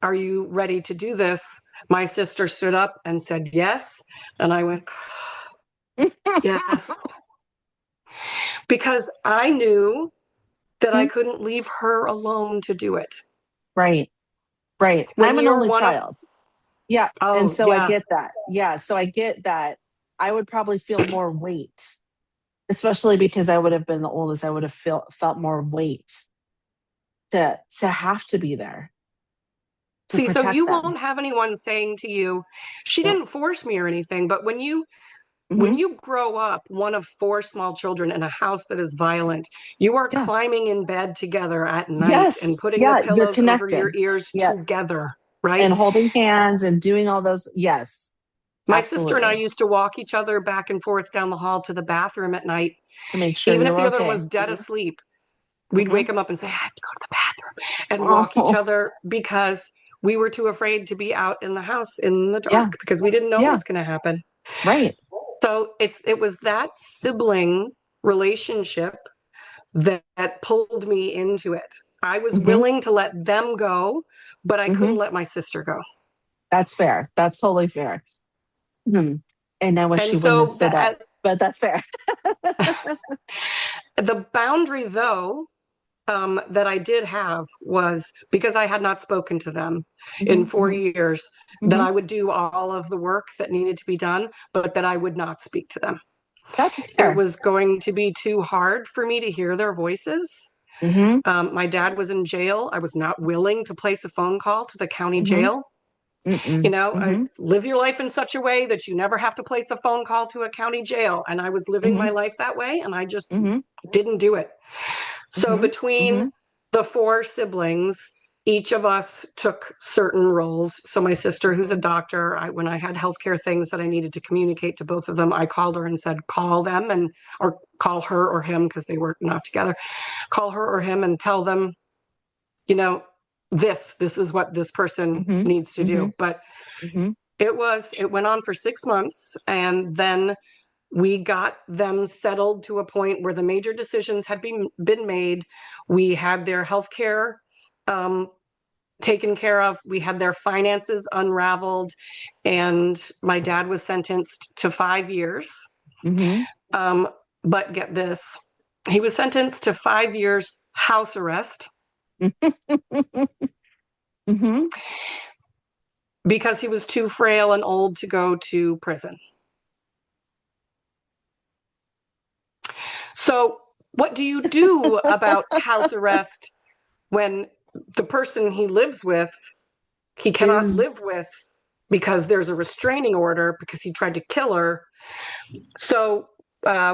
are you ready to do this? My sister stood up and said, yes. And I went, yes. Because I knew that I couldn't leave her alone to do it. Right. Right. When I'm an you're only one of, child. Yeah. And oh, so I yeah. get that. Yeah. So I get that I would probably feel more weight, especially because I would have been the oldest. I would have felt more weight to have to be there to See, so protect you them. won't have anyone saying to you, she Yep. didn't force me or anything. But when Hmm. you grow up one of 4 small children in a house that is violent, you are Yeah. climbing in bed together at night and Yes. putting the Yeah. You're pillows over your connected. ears Yeah. together, right? And holding hands and doing all those. Yes. My sister and I Absolutely. used to walk each other back and forth down the hall to the bathroom at night. To make sure Even you if were the other one okay. was dead Hmm. asleep, we'd Hmm. wake him up and say, I have to go to the bathroom and walk each Oh, other because we were too afraid to be out in the house in the yeah. dark because we didn't know what Yeah. was going to happen. Right. So it was that sibling relationship that pulled me into it. I was Hmm. willing to let them go, but I Hmm. couldn't let my sister go. That's fair. That's totally fair. Mhm. And I wish And she wouldn't have so stood up, but that's fair. the boundary, though, that I did have was because I had not spoken to them in Hmm. 4 years, that Hmm. I would do all of the work that needed to be done, but that I would not speak to them. That's It fair. was going to be too hard for me to hear their voices. Hmm. My dad was in jail. I was not willing to place a phone call to the county Hmm. jail. Mm-mm. I Hmm. live your life in such a way that you never have to place a phone call to a county jail. And I was living Hmm. my life that way, and I just Hmm. didn't do it. So Hmm. between Hmm. the 4 siblings, each of us took certain roles. So my sister, who's a doctor, when I had healthcare things that I needed to communicate to both of them, I called her and said, call them or call her or him because they were not together. Call her or him and tell them this is what this person needs to do. But it went on for 6 months, and then we got them settled to a point where the major decisions had been made. We had their health care taken care of. We had their finances unraveled, and my dad was sentenced to 5 years. But get this, he was sentenced to 5 years house arrest because he was too frail and old to go to prison. So what do you do about house arrest when the person he lives with, he cannot live with because there's a restraining order because he tried to kill her? So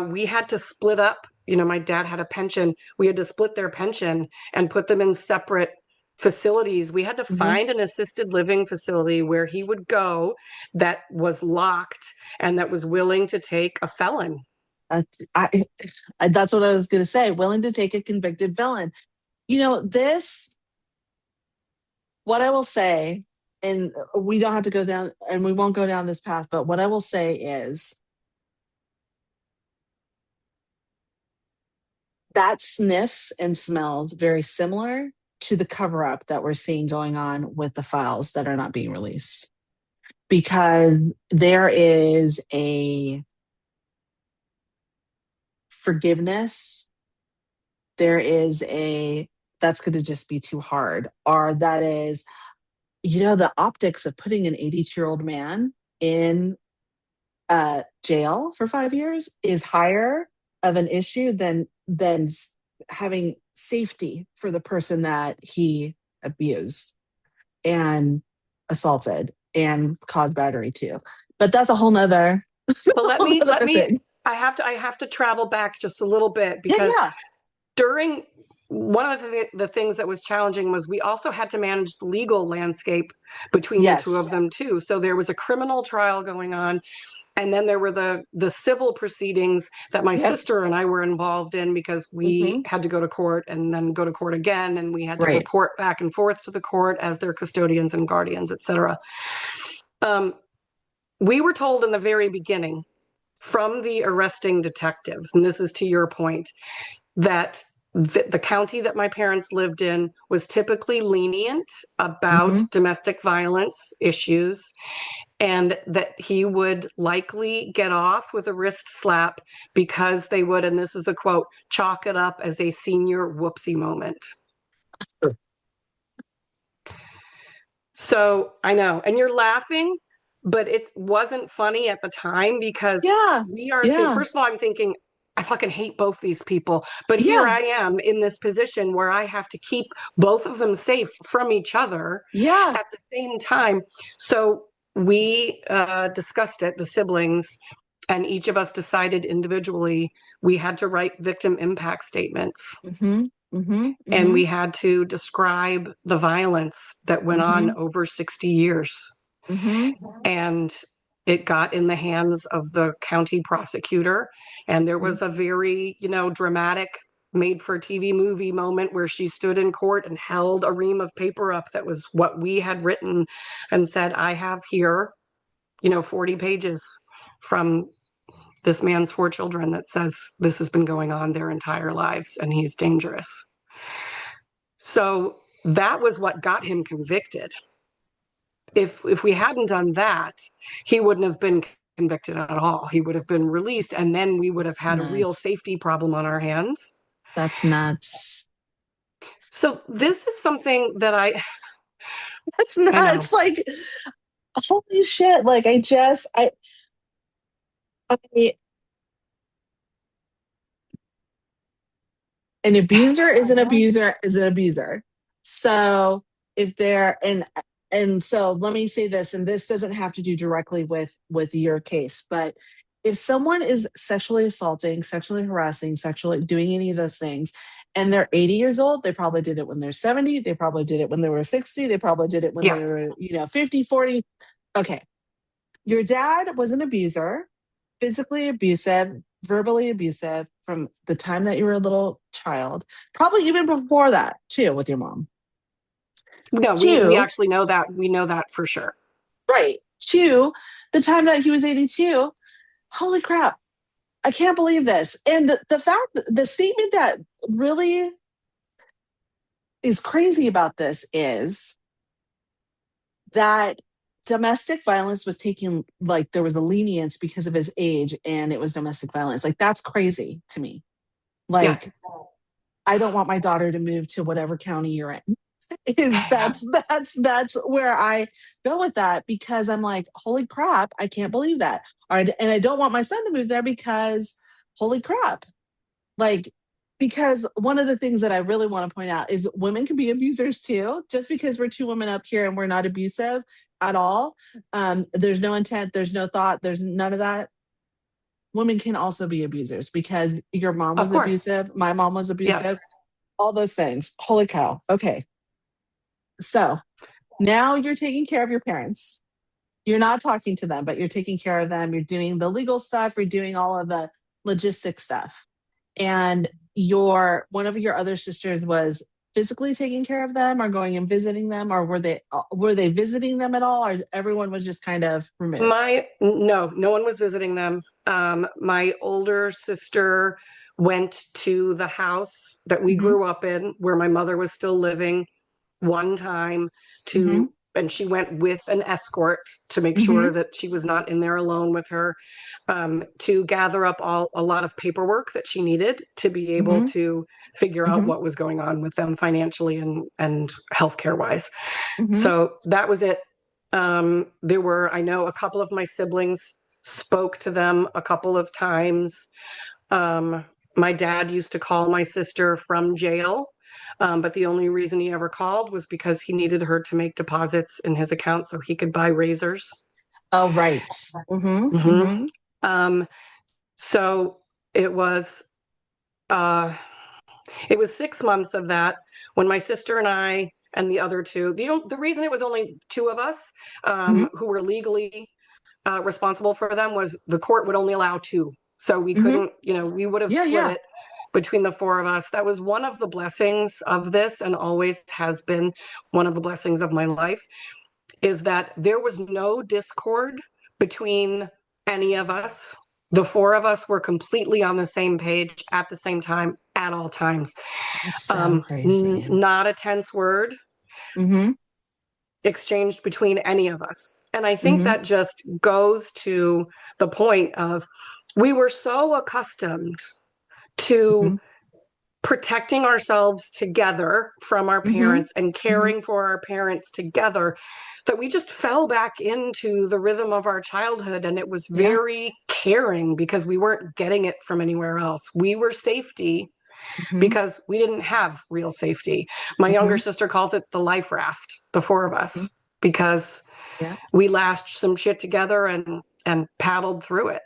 we had to split up. My dad had a pension. We had to split their pension and put them in separate facilities. We had to find an assisted living facility where he would go that was locked and that was willing to take a felon. That's what I was going to say. Willing to take a convicted felon. What I will say, and we don't have to go down, and we won't go down this path, but what I will say is that sniffs and smells very similar to the cover up that we're seeing going on with the files that are not being released. Because there is a forgiveness, there is that's going to just be too hard, or that is, the optics of putting an 82-year-old man in jail for 5 years is higher of an issue than having safety for the person that he abused and assaulted and caused battery to. But that's a whole nother. But let me. I have to travel back just a little bit because during one of the things that was challenging was we also had to manage the legal landscape between the two of them too. So there was a criminal trial going on, and then there were the civil proceedings that my sister and I were involved in because we had to go to court and then go to court again, and we had to report back and forth to the court as their custodians and guardians, etc. We were told in the very beginning from the arresting detective, and this is to your point, that the county that my parents lived in was typically lenient about domestic violence issues, and that he would likely get off with a wrist slap because they would, and this is a quote, chalk it up as a senior whoopsie moment. So I know, and you're laughing, but it wasn't funny at the time because we are, first of all, I'm thinking, I fucking hate both these people. But here I am in this position where I have to keep both of them safe from each other at the same time. So we discussed it, the siblings, and each of us decided individually we had to write victim impact statements. And we had to describe the violence that went on over 60 years. And it got in the hands of the county prosecutor. And there was a very, dramatic made for TV movie moment where she stood in court and held a ream of paper up that was what we had written and said, I have here, 40 pages from this man's 4 children that says this has been going on their entire lives and he's dangerous. So that was what got him convicted. If we hadn't done that, he wouldn't have been convicted at all. He would have been released, and then we would have had a real safety problem on our hands. That's nuts. So this is something that That's nuts. Like, holy shit. Like, an abuser is an abuser is an abuser. So if they're, and so let me say this, and this doesn't have to do directly with your case, but if someone is sexually assaulting, sexually harassing, sexually doing any of those things, and they're 80 years old, they probably did it when they're 70, they probably did it when they were 60, they probably did it when they were, 50, 40. Okay. Your dad was an abuser, physically abusive, verbally abusive from the time that you were a little child, probably even before that too with your mom. No, we Two, actually know that. We know that for sure. right. Two, the time that he was 82, holy crap, I can't believe this. And the statement that really is crazy about this is that domestic violence was taking, like, there was a lenience because of his age and it was domestic violence. Like, that's crazy to me. Yeah. Like, I don't want my daughter to move to whatever county you're in. Is that's where I go with that, because I'm like, holy crap, I can't believe that. All right, and I don't want my son to move there because holy crap. Like, because one of the things that I really want to point out is women can be abusers too. Just because we're two women up here and we're not abusive at all, there's no intent, there's no thought, there's none of that. Women can also be abusers, because your mom Of was course. abusive, my mom was Yes. abusive, all those things. Holy cow. Okay. So now you're taking care of your parents. You're not talking to them, but you're taking care of them. You're doing the legal stuff, you're doing all of the logistic stuff. And one of your other sisters was physically taking care of them, or going and visiting them, or were they visiting them at all, or everyone was just kind of removed? No one was visiting them. My older sister went to the house that we Mm-hmm, grew up in, where my mother was still living, one time mm-hmm, and she went with an escort to make mm-hmm, sure that she was not in there alone with her, to gather up a lot of paperwork that she needed to be able mm-hmm, to figure out mm-hmm, what was going on with them financially and healthcare wise. mm-hmm, So that was it. I know a couple of my siblings spoke to them a couple of times. My dad used to call my sister from jail, but the only reason he ever called was because he needed her to make deposits in his account so he could buy razors. oh, right. Mm-hmm, hmm mm-hmm, Um, so it was uh, it was 6 months of that when my sister and I and the other two. The reason it was only two of us mm-hmm, who were legally responsible for them was the court would only allow two. So we mm-hmm. couldn't, we would have Yeah, split yeah. it between the four of us. That was one of the blessings of this, and always has been one of the blessings of my life, is that there was no discord between any of us. The four of us were completely on the same page at the same time at all times. That's so crazy. Not a tense word Mm-hmm, exchanged between any of us. And I think mm-hmm, that just goes to the point of, we were so accustomed mm-hmm, to protecting ourselves together from our mm-hmm, parents and mm-hmm. caring for our parents together, that we just fell back into the rhythm of our childhood. And it was Yeah. very caring because we weren't getting it from anywhere else. We were safety Mm-hmm, because we didn't have real safety. My mm-hmm, younger sister calls it the life raft, the four of mm-hmm. us, because Yeah. we lashed some shit together and paddled through it.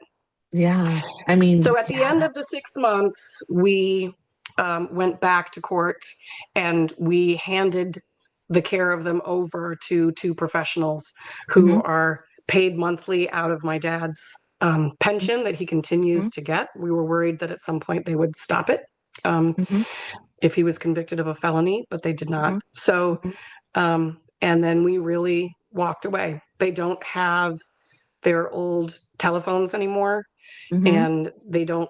Yeah. I mean, So at the yeah, end of the 6 months, we went back to court and we handed the care of them over to two professionals who mm-hmm, are paid monthly out of my dad's pension that he continues to get. We were worried that at some point they would stop it mm-hmm, if he was convicted of a felony, but they did mm-hmm, not. So, and then we really walked away. They don't have their old telephones anymore, mm-hmm, and they don't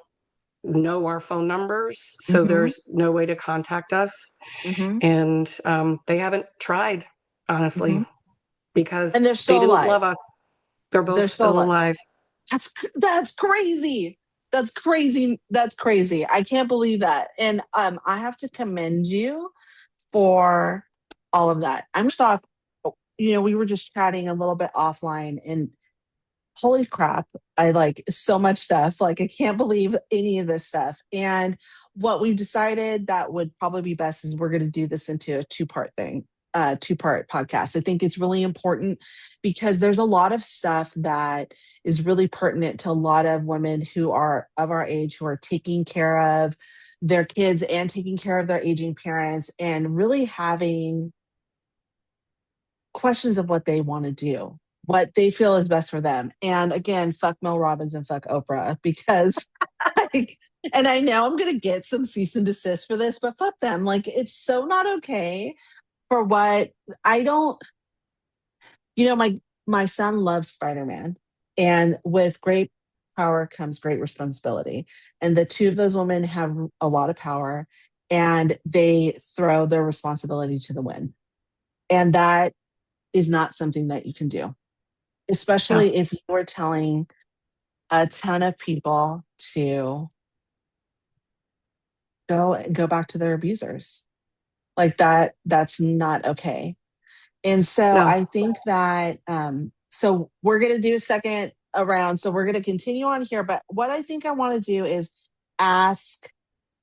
know our phone numbers. So mm-hmm, there's no way to contact us. mm-hmm, And they haven't tried, mm-hmm. honestly, because And they're they still didn't alive. love us. They're They're both still still alive. alive. That's crazy. That's crazy. That's crazy. I can't believe that. And I have to commend you for all of that. I'm just off. We were just chatting a little bit offline, and holy crap, I like so much stuff. Like, I can't believe any of this stuff. And what we've decided that would probably be best is we're going to do this into a two-part thing, two-part podcast. I think it's really important because there's a lot of stuff that is really pertinent to a lot of women who are of our age, who are taking care of their kids and taking care of their aging parents, and really having questions of what they want to do, what they feel is best for them. And again, fuck Mel Robbins and fuck Oprah, because like, and I know I'm going to get some cease and desist for this, but fuck them. Like, it's so not okay for what I don't, my son loves Spider-Man, and with great power comes great responsibility. And the two of those women have a lot of power, and they throw their responsibility to the wind. And that is not something that you can do, especially if you are telling a ton of people to go back to their abusers. Like that's not okay. And so No. I think that so we're going to do a second around. So we're going to continue on here, but what I think I want to do is ask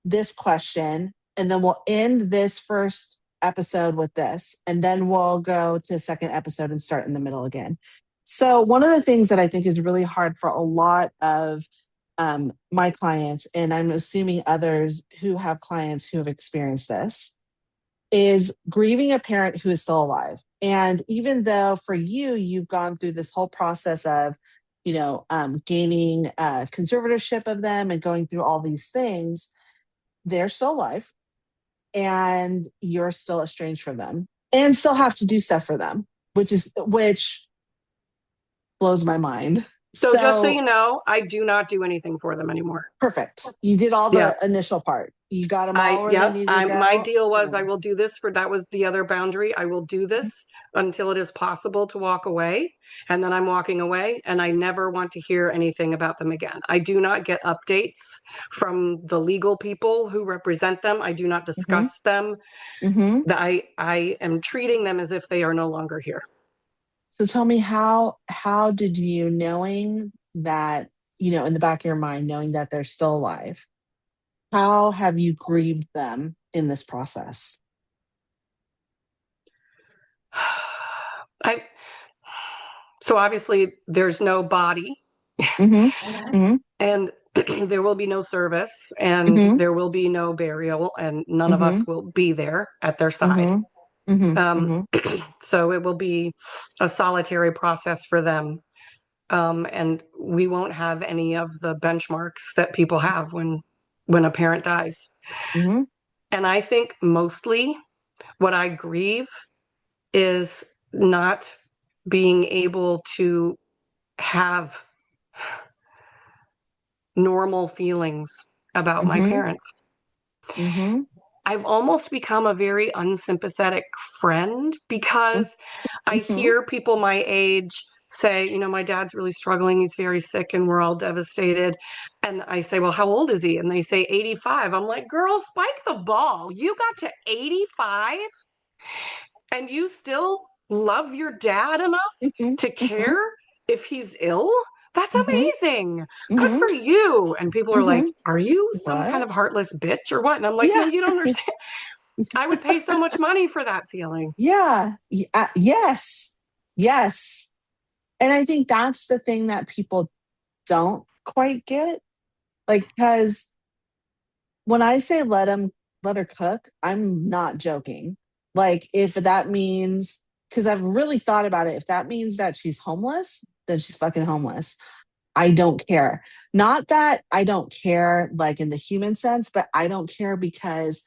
this question, and then we'll end this first episode with this, and then we'll go to the second episode and start in the middle again. So one of the things that I think is really hard for a lot of my clients, and I'm assuming others who have clients who have experienced this, is grieving a parent who is still alive. And even though for you, you've gone through this whole process of, gaining conservatorship of them and going through all these things, they're still alive, and you're still estranged from them and still have to do stuff for them, which blows my mind. So just so you know, I do not do anything for them anymore. Perfect. You did all the initial part. You got them all where they needed to go. My deal was I will do this that was the other boundary. I will do this until it is possible to walk away. And then I'm walking away, and I never want to hear anything about them again. I do not get updates from the legal people who represent them. I do not discuss them. I am treating them as if they are no longer here. So tell me, how did you, knowing that, in the back of your mind, knowing that they're still alive, how have you grieved them in this process? So obviously there's no body, and there will be no service, and there will be no burial, and none of us will be there at their side. So it will be a solitary process for them. And we won't have any of the benchmarks that people have when a parent dies. And I think mostly what I grieve is not being able to have normal feelings about my parents. I've almost become a very unsympathetic friend, because I hear people my age say, my dad's really struggling. He's very sick and we're all devastated. And I say, well, how old is he? And they say 85. I'm like, girl, spike the ball. You got to 85 and you still love your dad enough to care if he's ill? That's amazing. Good for you. And people are like, are you some kind of heartless bitch or what? And I'm like, no, you don't understand. I would pay so much money for that feeling. Yeah. Yes. And I think that's the thing that people don't quite get. Like, because when I say let her cook, I'm not joking. Like, if that means, because I've really thought about it, if that means that she's homeless, then she's fucking homeless. I don't care. Not that I don't care, like in the human sense, but I don't care because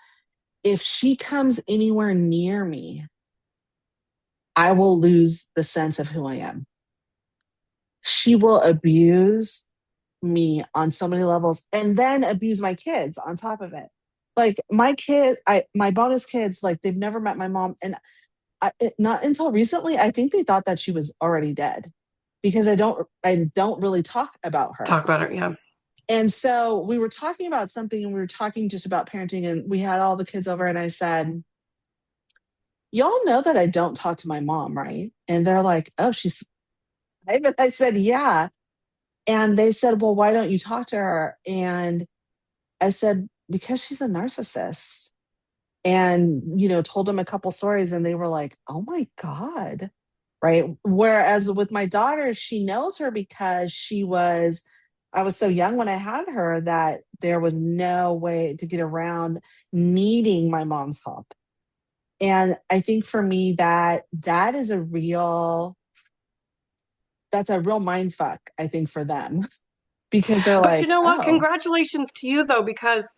if she comes anywhere near me, I will lose the sense of who I am. She will abuse me on so many levels, and then abuse my kids on top of it. Like my bonus kids, like they've never met my mom. And not until recently, I think they thought that she was already dead, because I don't really talk about her. Yeah. And so we were talking about something, and we were talking just about parenting, and we had all the kids over, and I said, y'all know that I don't talk to my mom, right? And they're like, oh, she's alive. And I said, yeah. And they said, well, why don't you talk to her? And I said, because she's a narcissist. And, told them a couple stories, and they were like, oh my God. Right. Whereas with my daughter, she knows her because I was so young when I had her that there was no way to get around needing my mom's help. And I think for me that is a real mind fuck, I think, for them, because they're like, but you know what? Congratulations to you though, because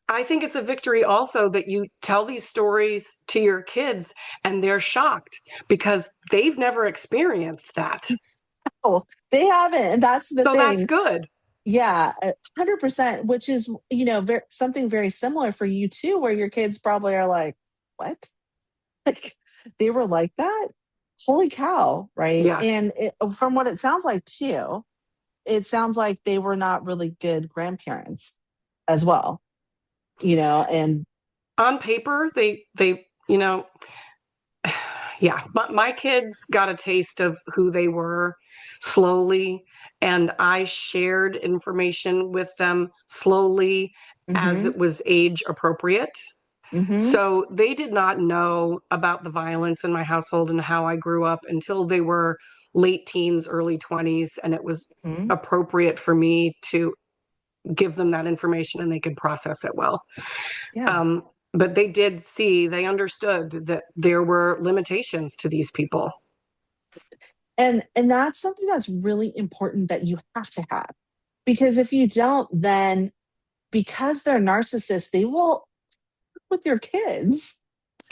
I think it's a victory also that you tell these stories to your kids and they're shocked because they've never experienced that. Oh, they haven't. And that's the So that's thing. good. Yeah, 100%, which is, something very similar for you too, where your kids probably are like, what? Like, they were like that? Holy cow, right? Yeah. And from what it sounds like too, it sounds like they were not really good grandparents as well, and On paper, yeah, but my kids got a taste of who they were slowly, and I shared information with them slowly as mm-hmm, it was age appropriate. mm-hmm, So they did not know about the violence in my household and how I grew up until they were late teens, early 20s, and it was mm-hmm. appropriate for me to give them that information and they could process it well. Yeah. But they understood that there were limitations to these people. And that's something that's really important that you have to have. Because if you don't, then because they're narcissists, they will fuck with your kids.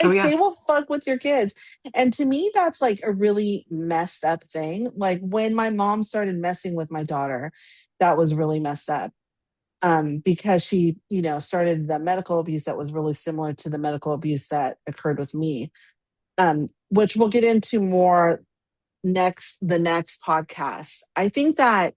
Oh, Like yeah. they will fuck with your kids. And to me, that's like a really messed up thing. Like when my mom started messing with my daughter, that was really messed up. Because she, started the medical abuse that was really similar to the medical abuse that occurred with me. Which we'll get into more the next podcast. I think that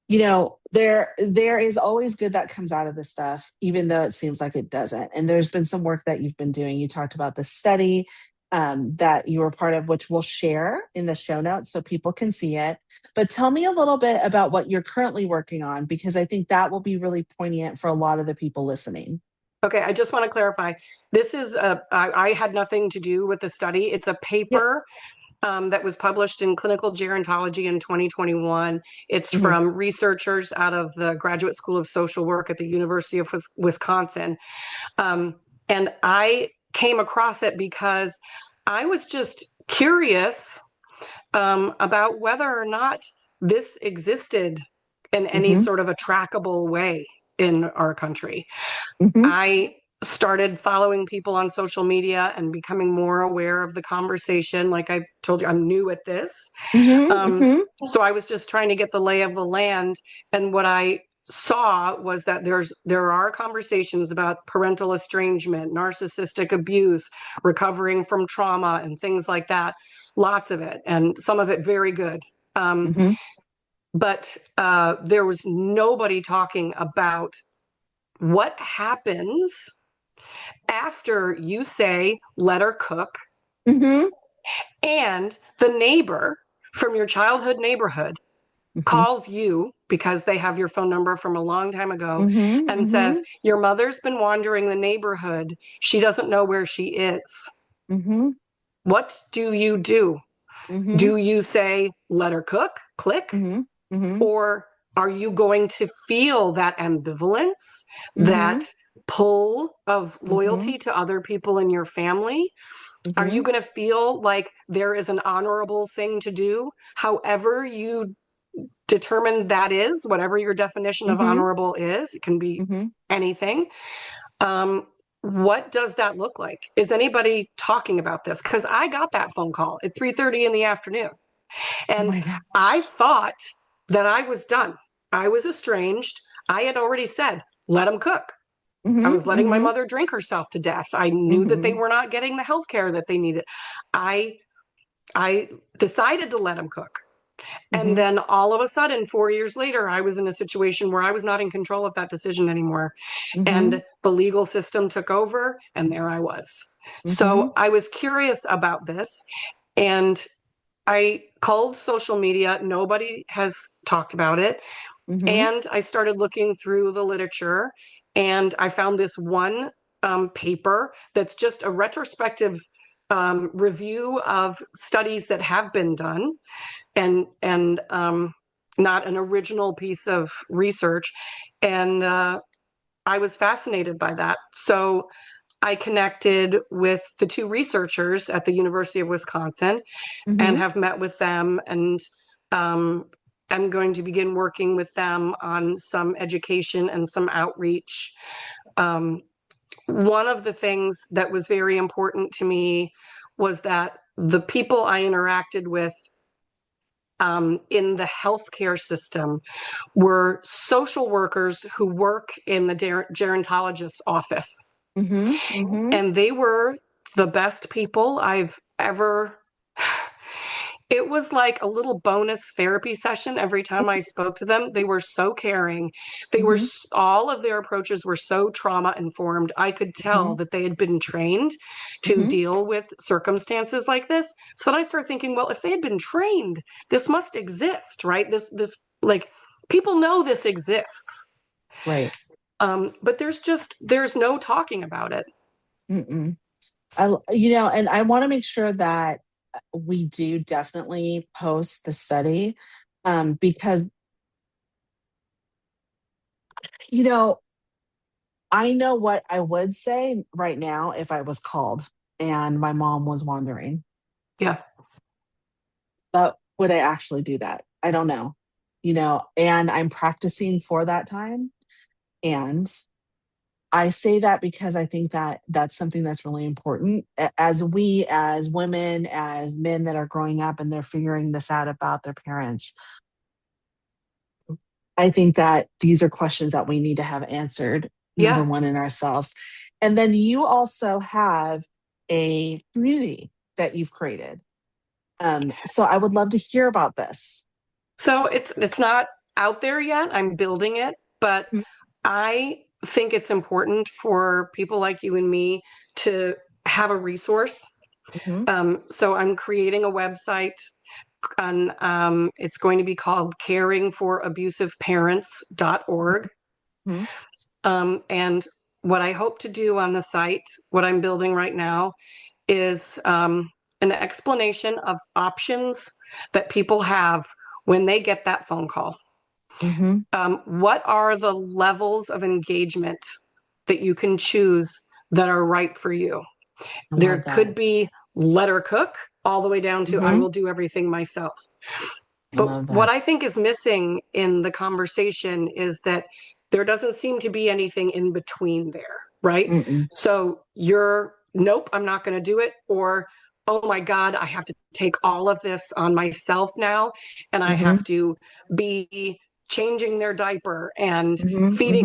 there is always good that comes out of this stuff, even though it seems like it doesn't. And there's been some work that you've been doing. You talked about the study that you were part of, which we'll share in the show notes so people can see it. But tell me a little bit about what you're currently working on, because I think that will be really poignant for a lot of the people listening. Okay, I just want to clarify. This is I had nothing to do with the study. It's a Yep. paper that was published in Clinical Gerontology in 2021. It's Mm-hmm. from researchers out of the Graduate School of Social Work at the University of Wisconsin. And I came across it because I was just curious about whether or not this existed in any Mm-hmm. sort of a trackable way in our country. Mm-hmm. I started following people on social media and becoming more aware of the conversation. Like I told you, I'm new at this. Mm-hmm. So I was just trying to get the lay of the land. And what I saw was that there are conversations about parental estrangement, narcissistic abuse, recovering from trauma, and things like that. Lots of it, and some of it very good. Mm-hmm. But there was nobody talking about what happens after you say, let her cook, Mm-hmm. and the neighbor from your childhood neighborhood Mm-hmm. calls you because they have your phone number from a long time ago Mm-hmm. and Mm-hmm. says, your mother's been wandering the neighborhood. She doesn't know where she is. Mm-hmm. What do you do? Mm-hmm. Do you say, let her cook, click? Mm-hmm. Mm-hmm. Or are you going to feel that ambivalence, Mm-hmm. that pull of Mm-hmm. loyalty to other people in your family? Are Mm-hmm. you going to feel like there is an honorable thing to do? However you determine that is, whatever your definition of Mm-hmm. honorable is, it can be Mm-hmm. anything. What does that look like? Is anybody talking about this? Because I got that phone call at 3:30 in the afternoon. Oh And my I gosh. thought that I was done. I was estranged. I had already said, let them cook. I was Mm-hmm. letting my Mm-hmm. mother drink herself to death. I knew that they Mm-hmm. were not getting the health care that they needed. I I decided to let them cook. And Mm-hmm. then all of a sudden, 4 years later, I was in a situation where I was not in control of that decision anymore. Mm-hmm. And the legal system took over, and there I was. Mm-hmm. So I was curious about this. And I called social media. Nobody has talked about it. Mm-hmm. And I started looking through the literature, and I found this one paper that's just a retrospective review of studies that have been done, and not an original piece of research. And I was fascinated by that. So I connected with the two researchers at the University of Wisconsin and Mm-hmm. have met with them and am going to begin working with them on some education and some outreach. One of the things that was very important to me was that the people I interacted with in the healthcare system were social workers who work in the gerontologist's office. And they were the best people I've ever. It was like a little bonus therapy session every time I spoke to them. They were so caring. They were, all of their approaches were so trauma informed. I could tell that they had been trained to deal with circumstances like this. So then I started thinking, well, if they had been trained, this must exist, right? This like, people know this exists. Right. But there's no talking about it. And I want to make sure that we do definitely post the study, because, I know what I would say right now if I was called and my mom was wandering. Yeah. But would I actually do that? I don't know. And I'm practicing for that time. And I say that because I think that that's something that's really important as we, as women, as men that are growing up and they're figuring this out about their parents. I think that these are questions that we need to have answered, number one, in ourselves. And then you also have a community that you've created. So I would love to hear about this. So it's not out there yet. I'm building it, but I think it's important for people like you and me to have a resource. So I'm creating a website on, it's going to be called caringforabusiveparents.org. And what I hope to do on the site, what I'm building right now, is an explanation of options that people have when they get that phone call. What are the levels of engagement that you can choose that are right for you? There could be let her cook all the way down to I will do everything myself. But what I think is missing in the conversation is that there doesn't seem to be anything in between there, right? So you're, nope, I'm not going to do it. Or, oh my God, I have to take all of this on myself now. And I have to be changing their diaper and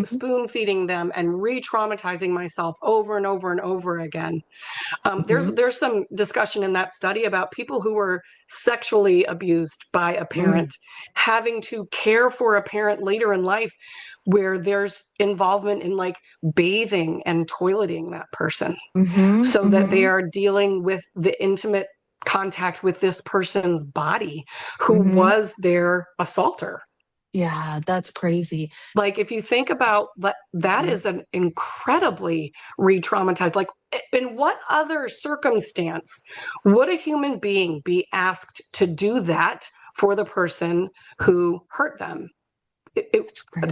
spoon feeding them and re-traumatizing myself over and over and over again. There's some discussion in that study about people who were sexually abused by a parent having to care for a parent later in life, where there's involvement in like bathing and toileting that person so that they are dealing with the intimate contact with this person's body who was their assaulter. Yeah, that's crazy. Like, if you think about that is an incredibly re-traumatized, like, in what other circumstance would a human being be asked to do that for the person who hurt them?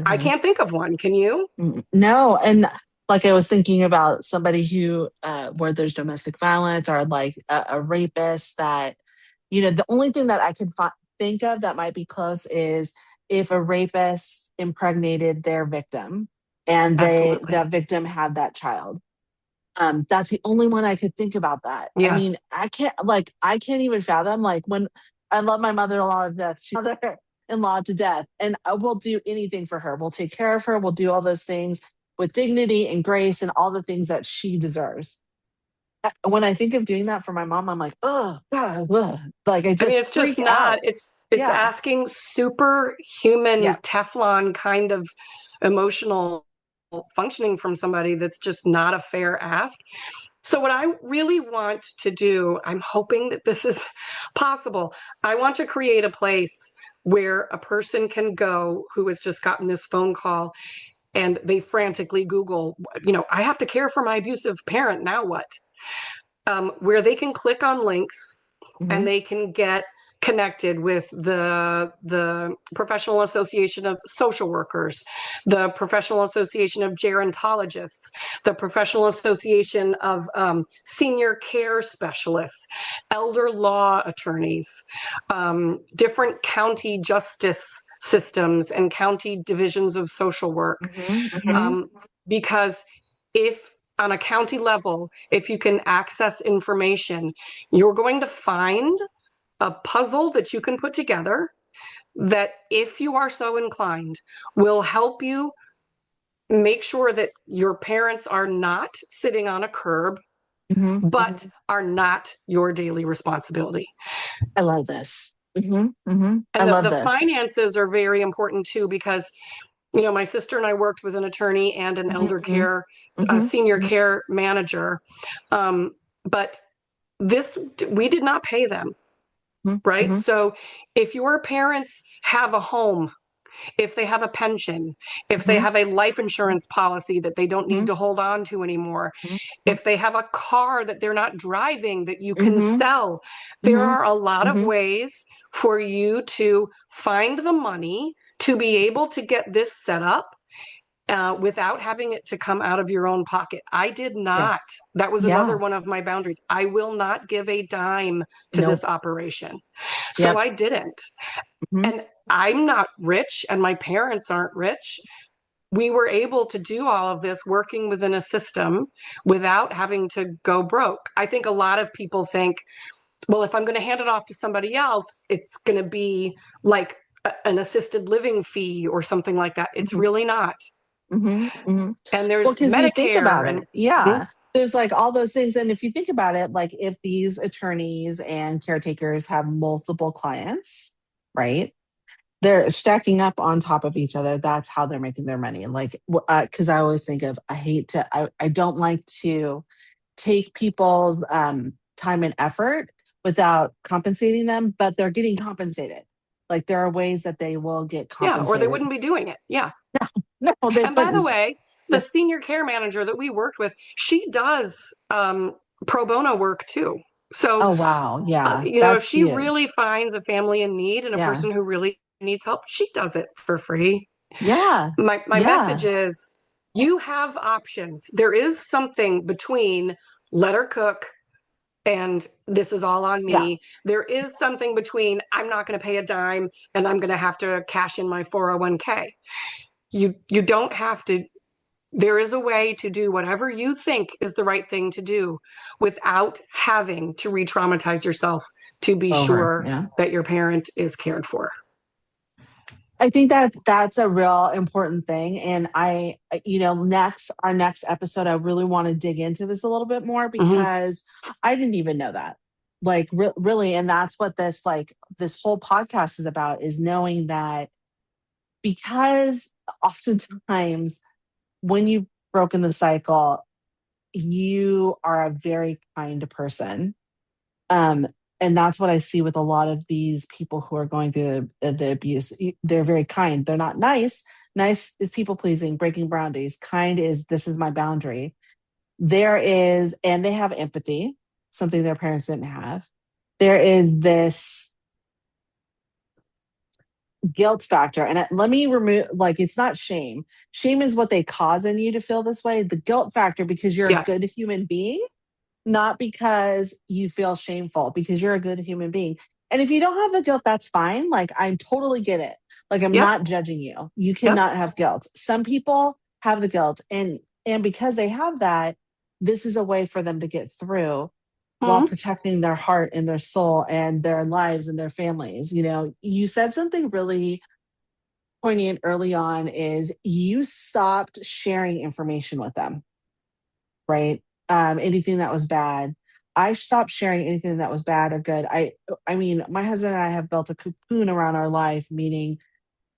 I can't think of one. Can you? No. And like, I was thinking about somebody who, where there's domestic violence or like a rapist that, the only thing that I can think of that might be close is if a rapist impregnated their victim and that victim had that child. That's the only one I could think about that. I mean, I can't even fathom, like, when I love my mother-in-law to death, she's mother-in-law to death, and I will do anything for her. We'll take care of her. We'll do all those things with dignity and grace and all the things that she deserves. When I think of doing that for my mom, I'm like, oh God, ugh. Like, I mean, it's just not, it's asking superhuman Teflon kind of emotional functioning from somebody that's just not a fair ask. So what I really want to do, I'm hoping that this is possible. I want to create a place where a person can go who has just gotten this phone call and they frantically Google, I have to care for my abusive parent, now what? Where they can click on links and they can get connected with the Professional Association of Social Workers, the Professional Association of Gerontologists, the Professional Association of Senior Care Specialists, elder law attorneys, different county justice systems and county divisions of social work. Because if on a county level, if you can access information, you're going to find a puzzle that you can put together that, if you are so inclined, will help you make sure that your parents are not sitting on a curb, but are not your daily responsibility. I love this. And the finances are very important too, because my sister and I worked with an attorney and an elder care, senior care manager. But we did not pay them, right? So if your parents have a home, if they have a pension, if they have a life insurance policy that they don't need to hold on to anymore, if they have a car that they're not driving that you can sell, there are a lot of ways for you to find the money to be able to get this set up without having it to come out of your own pocket. I did not. That was another one of my boundaries. I will not give a dime to this operation. So I didn't. And I'm not rich, and my parents aren't rich. We were able to do all of this working within a system without having to go broke. I think a lot of people think, well, if I'm going to hand it off to somebody else, it's going to be like an assisted living fee or something like that. It's really not. And there's Medicare. You think about it. There's like all those things. And if you think about it, like if these attorneys and caretakers have multiple clients, right? They're stacking up on top of each other. That's how they're making their money. And like, because I always think of, I don't like to take people's time and effort without compensating them, but they're getting compensated. Like there are ways that they will get compensated. Yeah, or they wouldn't be doing it. Yeah. No, and by the way, the senior care manager that we worked with, she does pro bono work too. So, oh wow, yeah, if she really finds a family in need and a person who really needs help, she does it for free. Yeah. My message is, you have options. There is something between let her cook and this is all on me. Yeah. There is something between I'm not going to pay a dime and I'm going to have to cash in my 401k. You don't have to. There is a way to do whatever you think is the right thing to do without having to re-traumatize yourself to be sure that your parent is cared for. I think that's a real important thing. And our next episode, I really want to dig into this a little bit more because I didn't even know that. Like really. And that's what this whole podcast is about, is knowing that, because oftentimes when you've broken the cycle, you are a very kind person. And that's what I see with a lot of these people who are going through the abuse. They're very kind. They're not nice. Nice is people pleasing, breaking boundaries. Kind is, this is my boundary. And they have empathy, something their parents didn't have. There is this guilt factor. And let me remove, it's not shame. Shame is what they cause in you to feel this way. The guilt factor, because you're a good human being, not because you feel shameful, because you're a good human being. And if you don't have the guilt, that's fine. Like, I totally get it. Like, I'm not judging you. You cannot have guilt. Some people have the guilt. And because they have that, this is a way for them to get through while protecting their heart and their soul and their lives and their families. You said something really poignant early on, is you stopped sharing information with them, right? Anything that was bad. I stopped sharing anything that was bad or good. I mean, my husband and I have built a cocoon around our life, meaning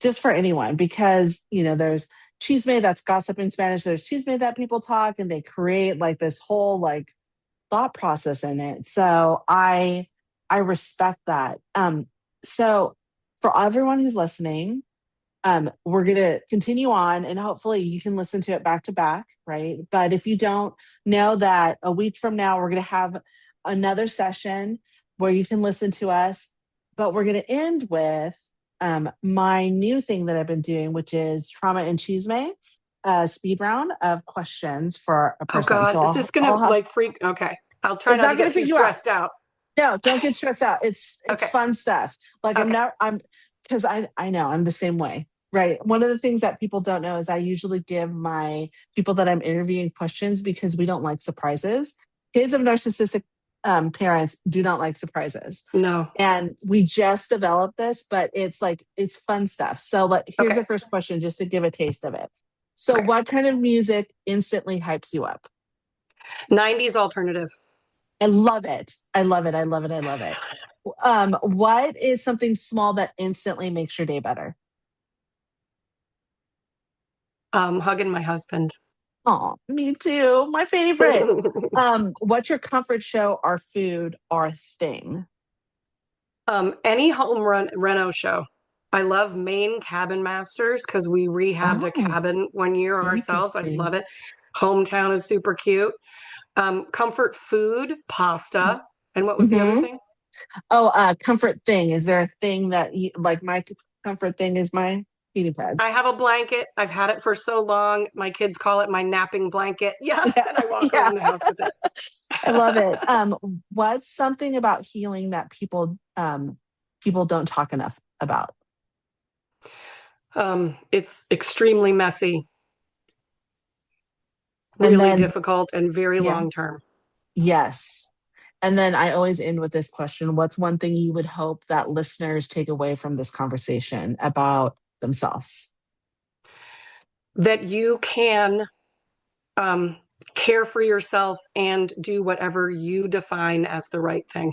just for anyone, because, there's chisme, that's gossip in Spanish. There's chisme that people talk and they create this whole thought process in it. So I respect that. So for everyone who's listening, we're going to continue on, and hopefully you can listen to it back to back, right? But if you don't, know that a week from now, we're going to have another session where you can listen to us But we're going to end with my new thing that I've been doing, which is trauma and chisme, speed round of questions for a Oh person. God, So is this gonna like freak? Okay, I'll try it's not not to going get to too freak you out. stressed out. No, don't get stressed out. It's Okay, fun stuff. Like okay. I'm because I know I'm the same way. Right. One of the things that people don't know is I usually give my people that I'm interviewing questions because we don't like surprises. Kids of narcissistic parents do not like surprises. No. And we just developed this, but it's fun stuff. So here's Okay. the first question just to give a taste of it. So Okay. what kind of music instantly hypes you up? 90s alternative. I love it. I love it. I love it. I love it. What is something small that instantly makes your day better? Hugging my husband. Oh, me too. My favorite. What's your comfort show or food or thing? Any home reno show. I love Maine Cabin Masters because we rehabbed a Oh, cabin one year ourselves. I interesting. love it. Hometown is super cute. Comfort food, pasta. And what was the other Mm-hmm. thing? Oh, comfort thing. Is there a thing that you like? My comfort thing is my heating I pads. have a blanket. I've had it for so long. My kids call it my napping blanket. Yeah. Yeah, And I walk yeah. around the house with it. I love it. What's something about healing that people don't talk enough about? It's extremely messy, And really then, difficult, and very yeah, long term. yes. And then I always end with this question. What's one thing you would hope that listeners take away from this conversation about themselves? That you can um, care for yourself and do whatever you define as the right thing.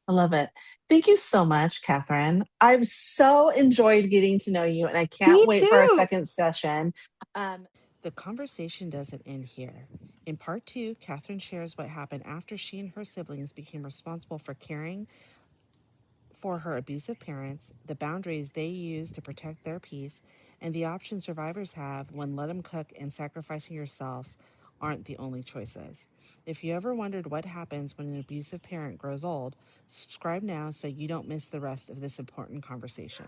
I love it. Thank you so much, Katherine. I've so enjoyed getting to know you, and I can't Me wait for our too. second session. The conversation doesn't end here. In part 2, Katherine shares what happened after she and her siblings became responsible for caring for her abusive parents, the boundaries they use to protect their peace, and the options survivors have when let 'em cook and sacrificing yourselves aren't the only choices. If you ever wondered what happens when an abusive parent grows old, subscribe now so you don't miss the rest of this important conversation.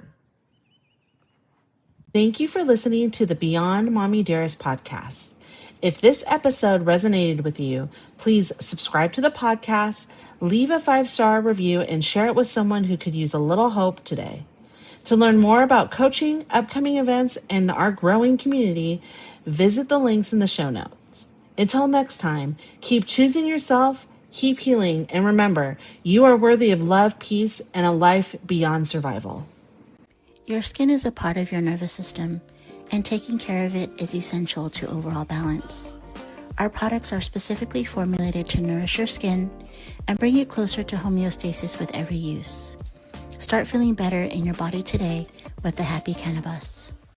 Thank you for listening to the Beyond Mommy Dearest podcast. If this episode resonated with you, please subscribe to the podcast, leave a 5-star review, and share it with someone who could use a little hope today. To learn more about coaching, upcoming events, and our growing community, visit the links in the show notes. Until next time, keep choosing yourself, keep healing, and remember, you are worthy of love, peace, and a life beyond survival. Your skin is a part of your nervous system, and taking care of it is essential to overall balance. Our products are specifically formulated to nourish your skin and bring you closer to homeostasis with every use. Start feeling better in your body today with the Happy Cannabis.